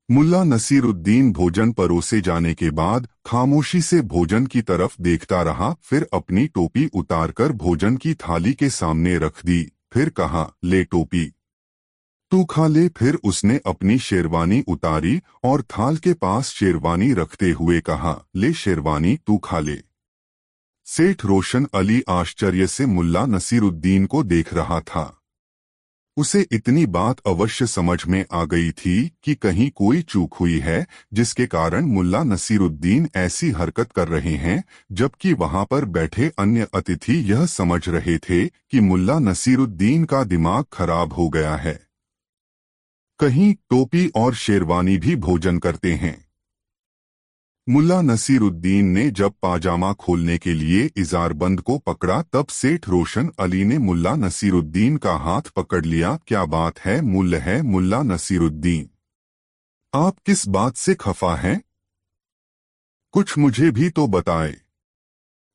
मुल्ला नसीरुद्दीन भोजन परोसे जाने के बाद खामोशी से भोजन की तरफ देखता रहा, फिर अपनी टोपी उतारकर भोजन की थाली के सामने रख दी। फिर कहा, ले टोपी, तू खा ले। फिर उसने अपनी शेरवानी उतारी और थाल के पास शेरवानी रखते हुए कहा, ले शेरवानी, तू खा ले। सेठ रोशन अली आश्चर्य से मुल्ला नसीरुद्दीन को देख रहा था। उसे इतनी बात अवश्य समझ में आ गई थी कि कहीं कोई चूक हुई है, जिसके कारण मुल्ला नसीरुद्दीन ऐसी हरकत कर रहे हैं, जबकि वहां पर बैठे अन्य अतिथि यह समझ रहे थे कि मुल्ला नसीरुद्दीन का दिमाग खराब हो गया है। कहीं टोपी और शेरवानी भी भोजन करते हैं। मुल्ला नसीरुद्दीन ने जब पाजामा खोलने के लिए इजारबंद को पकड़ा, तब सेठ रोशन अली ने मुल्ला नसीरुद्दीन का हाथ पकड़ लिया। क्या बात है मुल्ला नसीरुद्दीन, आप किस बात से खफा हैं? कुछ मुझे भी तो बताए।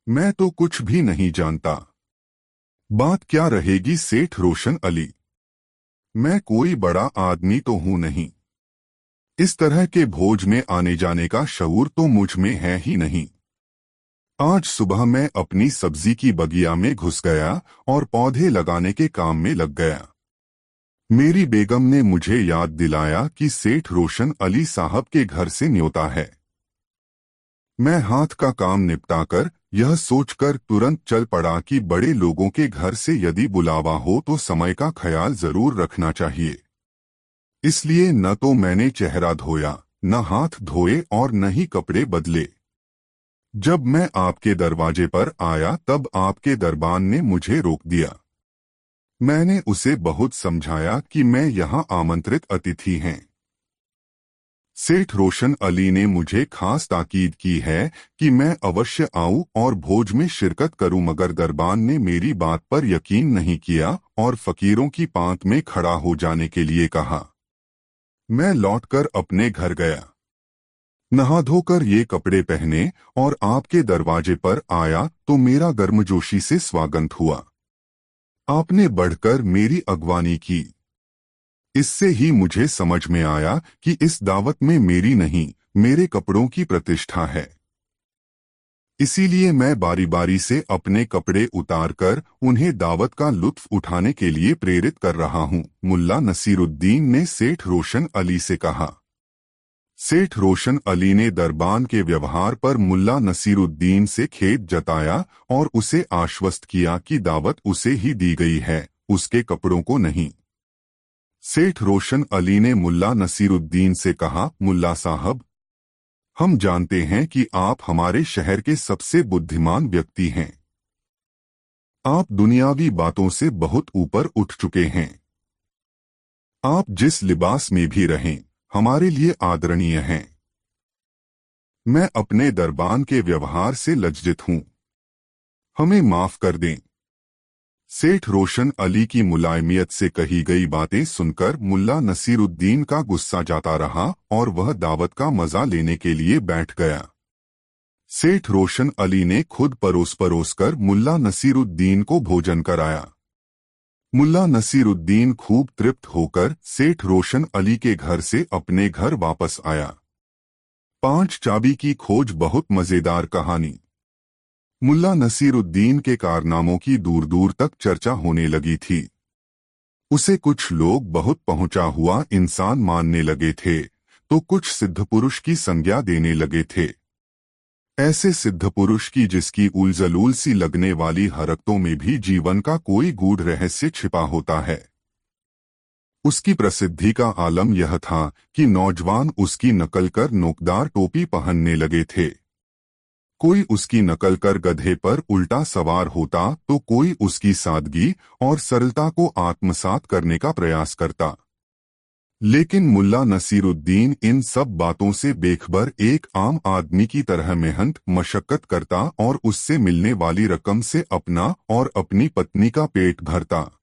मैं तो कुछ भी नहीं जानता। बात क्या रहेगी सेठ रोशन अली? मैं कोई बड़ा आदमी तो हूं नहीं। इस तरह के भोज में आने जाने का शऊर तो मुझ में है ही नहीं। आज सुबह मैं अपनी सब्जी की बगिया में घुस गया और पौधे लगाने के काम में लग गया। मेरी बेगम ने मुझे याद दिलाया कि सेठ रोशन अली साहब के घर से न्योता है। मैं हाथ का काम निपटाकर यह सोचकर तुरंत चल पड़ा कि बड़े लोगों के घर से यदि बुलावा हो तो समय का ख्याल जरूर रखना चाहिए। इसलिए न तो मैंने चेहरा धोया, न हाथ धोए और न ही कपड़े बदले। जब मैं आपके दरवाजे पर आया तब आपके दरबान ने मुझे रोक दिया। मैंने उसे बहुत समझाया कि मैं यहाँ आमंत्रित अतिथि हैं। सेठ रोशन अली ने मुझे खास ताकीद की है कि मैं अवश्य आऊं और भोज में शिरकत करूं, मगर दरबान ने मेरी बात पर यकीन नहीं किया और फकीरों की पांत में खड़ा हो जाने के लिए कहा। मैं लौटकर अपने घर गया, नहा धोकर ये कपड़े पहने और आपके दरवाजे पर आया तो मेरा गर्मजोशी से स्वागत हुआ। आपने बढ़कर मेरी अगवानी की। इससे ही मुझे समझ में आया कि इस दावत में मेरी नहीं, मेरे कपड़ों की प्रतिष्ठा है। इसीलिए मैं बारी बारी से अपने कपड़े उतारकर उन्हें दावत का लुत्फ उठाने के लिए प्रेरित कर रहा हूँ, मुल्ला नसीरुद्दीन ने सेठ रोशन अली से कहा। सेठ रोशन अली ने दरबान के व्यवहार पर मुल्ला नसीरुद्दीन से खेद जताया और उसे आश्वस्त किया कि दावत उसे ही दी गई है, उसके कपड़ों को नहीं। सेठ रोशन अली ने मुल्ला नसीरुद्दीन से कहा, मुल्ला साहब, हम जानते हैं कि आप हमारे शहर के सबसे बुद्धिमान व्यक्ति हैं। आप दुनियावी बातों से बहुत ऊपर उठ चुके हैं। आप जिस लिबास में भी रहें, हमारे लिए आदरणीय हैं। मैं अपने दरबान के व्यवहार से लज्जित हूं। हमें माफ कर दें। सेठ रोशन अली की मुलायमियत से कही गई बातें सुनकर मुल्ला नसीरुद्दीन का गुस्सा जाता रहा और वह दावत का मजा लेने के लिए बैठ गया। सेठ रोशन अली ने खुद परोस कर मुल्ला नसीरुद्दीन को भोजन कराया। मुल्ला नसीरुद्दीन खूब तृप्त होकर सेठ रोशन अली के घर से अपने घर वापस आया। 5 चाबी की खोज बहुत मजेदार कहानी। मुल्ला नसीरुद्दीन के कारनामों की दूर दूर तक चर्चा होने लगी थी। उसे कुछ लोग बहुत पहुंचा हुआ इंसान मानने लगे थे, तो कुछ सिद्ध पुरुष की संज्ञा देने लगे थे। ऐसे सिद्ध पुरुष की जिसकी उलझलूल सी लगने वाली हरकतों में भी जीवन का कोई गूढ़ रहस्य छिपा होता है। उसकी प्रसिद्धि का आलम यह था कि नौजवान उसकी नकल कर नोकदार टोपी पहनने लगे थे। कोई उसकी नकल कर गधे पर उल्टा सवार होता तो कोई उसकी सादगी और सरलता को आत्मसात करने का प्रयास करता। लेकिन मुल्ला नसीरुद्दीन इन सब बातों से बेखबर एक आम आदमी की तरह मेहनत मशक्कत करता और उससे मिलने वाली रकम से अपना और अपनी पत्नी का पेट भरता।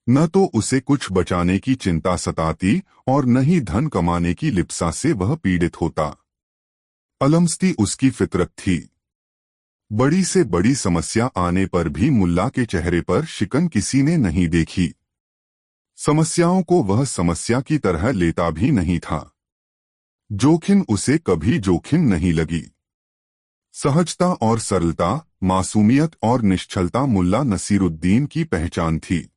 न तो उसे कुछ बचाने की चिंता सताती और न ही धन कमाने की लिप्सा से वह पीड़ित होता। अलमस्ती उसकी फितरत थी। बड़ी से बड़ी समस्या आने पर भी मुल्ला के चेहरे पर शिकन किसी ने नहीं देखी। समस्याओं को वह समस्या की तरह लेता भी नहीं था। जोखिम उसे कभी जोखिम नहीं लगी। सहजता और सरलता, मासूमियत और निश्चलता मुल्ला नसीरुद्दीन की पहचान थी।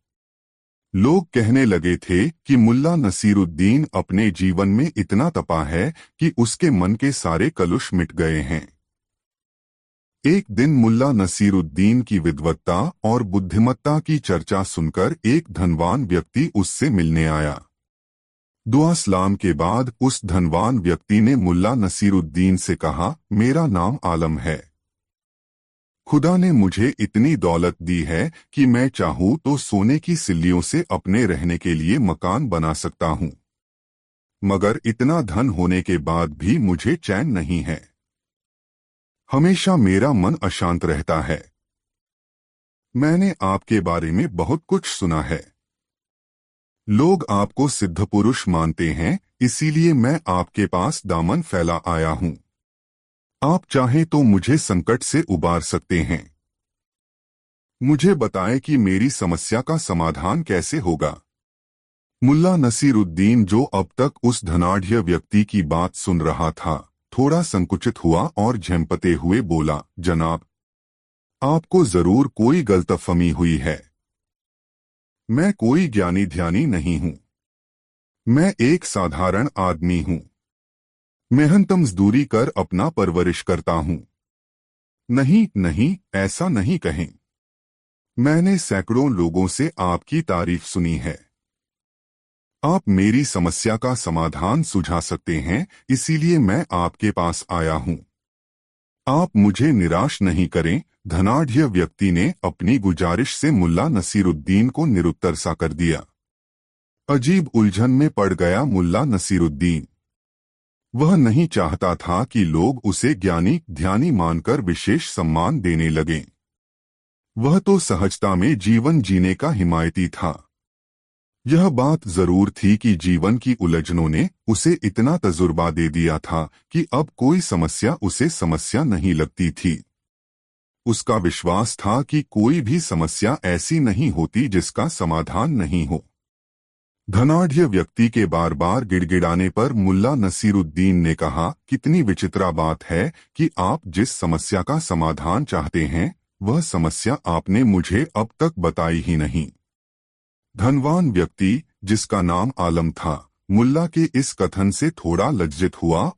लोग कहने लगे थे कि मुल्ला नसीरुद्दीन अपने जीवन में इतना तपा है कि उसके मन के सारे कलुष मिट गए हैं। एक दिन मुल्ला नसीरुद्दीन की विद्वत्ता और बुद्धिमत्ता की चर्चा सुनकर एक धनवान व्यक्ति उससे मिलने आया। दुआ सलाम के बाद उस धनवान व्यक्ति ने मुल्ला नसीरुद्दीन से कहा, मेरा नाम आलम है। खुदा ने मुझे इतनी दौलत दी है कि मैं चाहूं तो सोने की सिल्लियों से अपने रहने के लिए मकान बना सकता हूं। मगर इतना धन होने के बाद भी मुझे चैन नहीं है। हमेशा मेरा मन अशांत रहता है। मैंने आपके बारे में बहुत कुछ सुना है। लोग आपको सिद्ध पुरुष मानते हैं, इसीलिए मैं आपके पास दामन फैला आया हूं। आप चाहें तो मुझे संकट से उबार सकते हैं। मुझे बताएं कि मेरी समस्या का समाधान कैसे होगा। मुल्ला नसीरुद्दीन, जो अब तक उस धनाढ़ व्यक्ति की बात सुन रहा था, थोड़ा संकुचित हुआ और झेंपते हुए बोला, जनाब, आपको जरूर कोई गलतफहमी हुई है। मैं कोई ज्ञानी ध्यानी नहीं हूं। मैं एक साधारण आदमी हूं। मेहनत मजदूरी कर अपना परवरिश करता हूं। नहीं नहीं, ऐसा नहीं कहें। मैंने सैकड़ों लोगों से आपकी तारीफ सुनी है। आप मेरी समस्या का समाधान सुझा सकते हैं, इसीलिए मैं आपके पास आया हूं। आप मुझे निराश नहीं करें। धनाढ़ व्यक्ति ने अपनी गुजारिश से मुल्ला नसीरुद्दीन को निरुत्तर सा कर दिया। अजीब उलझन में पड़ गया मुल्ला नसीरुद्दीन। वह नहीं चाहता था कि लोग उसे ज्ञानी ध्यानी मानकर विशेष सम्मान देने लगें। वह तो सहजता में जीवन जीने का हिमायती था। यह बात जरूर थी कि जीवन की उलझनों ने उसे इतना तजुर्बा दे दिया था कि अब कोई समस्या उसे समस्या नहीं लगती थी। उसका विश्वास था कि कोई भी समस्या ऐसी नहीं होती जिसका समाधान नहीं हो। धनाढ़ व्यक्ति के बार बार गिड़गिड़ाने पर मुल्ला नसीरुद्दीन ने कहा, कितनी विचित्र बात है कि आप जिस समस्या का समाधान चाहते हैं, वह समस्या आपने मुझे अब तक बताई ही नहीं। धनवान व्यक्ति, जिसका नाम आलम था, मुल्ला के इस कथन से थोड़ा लज्जित हुआ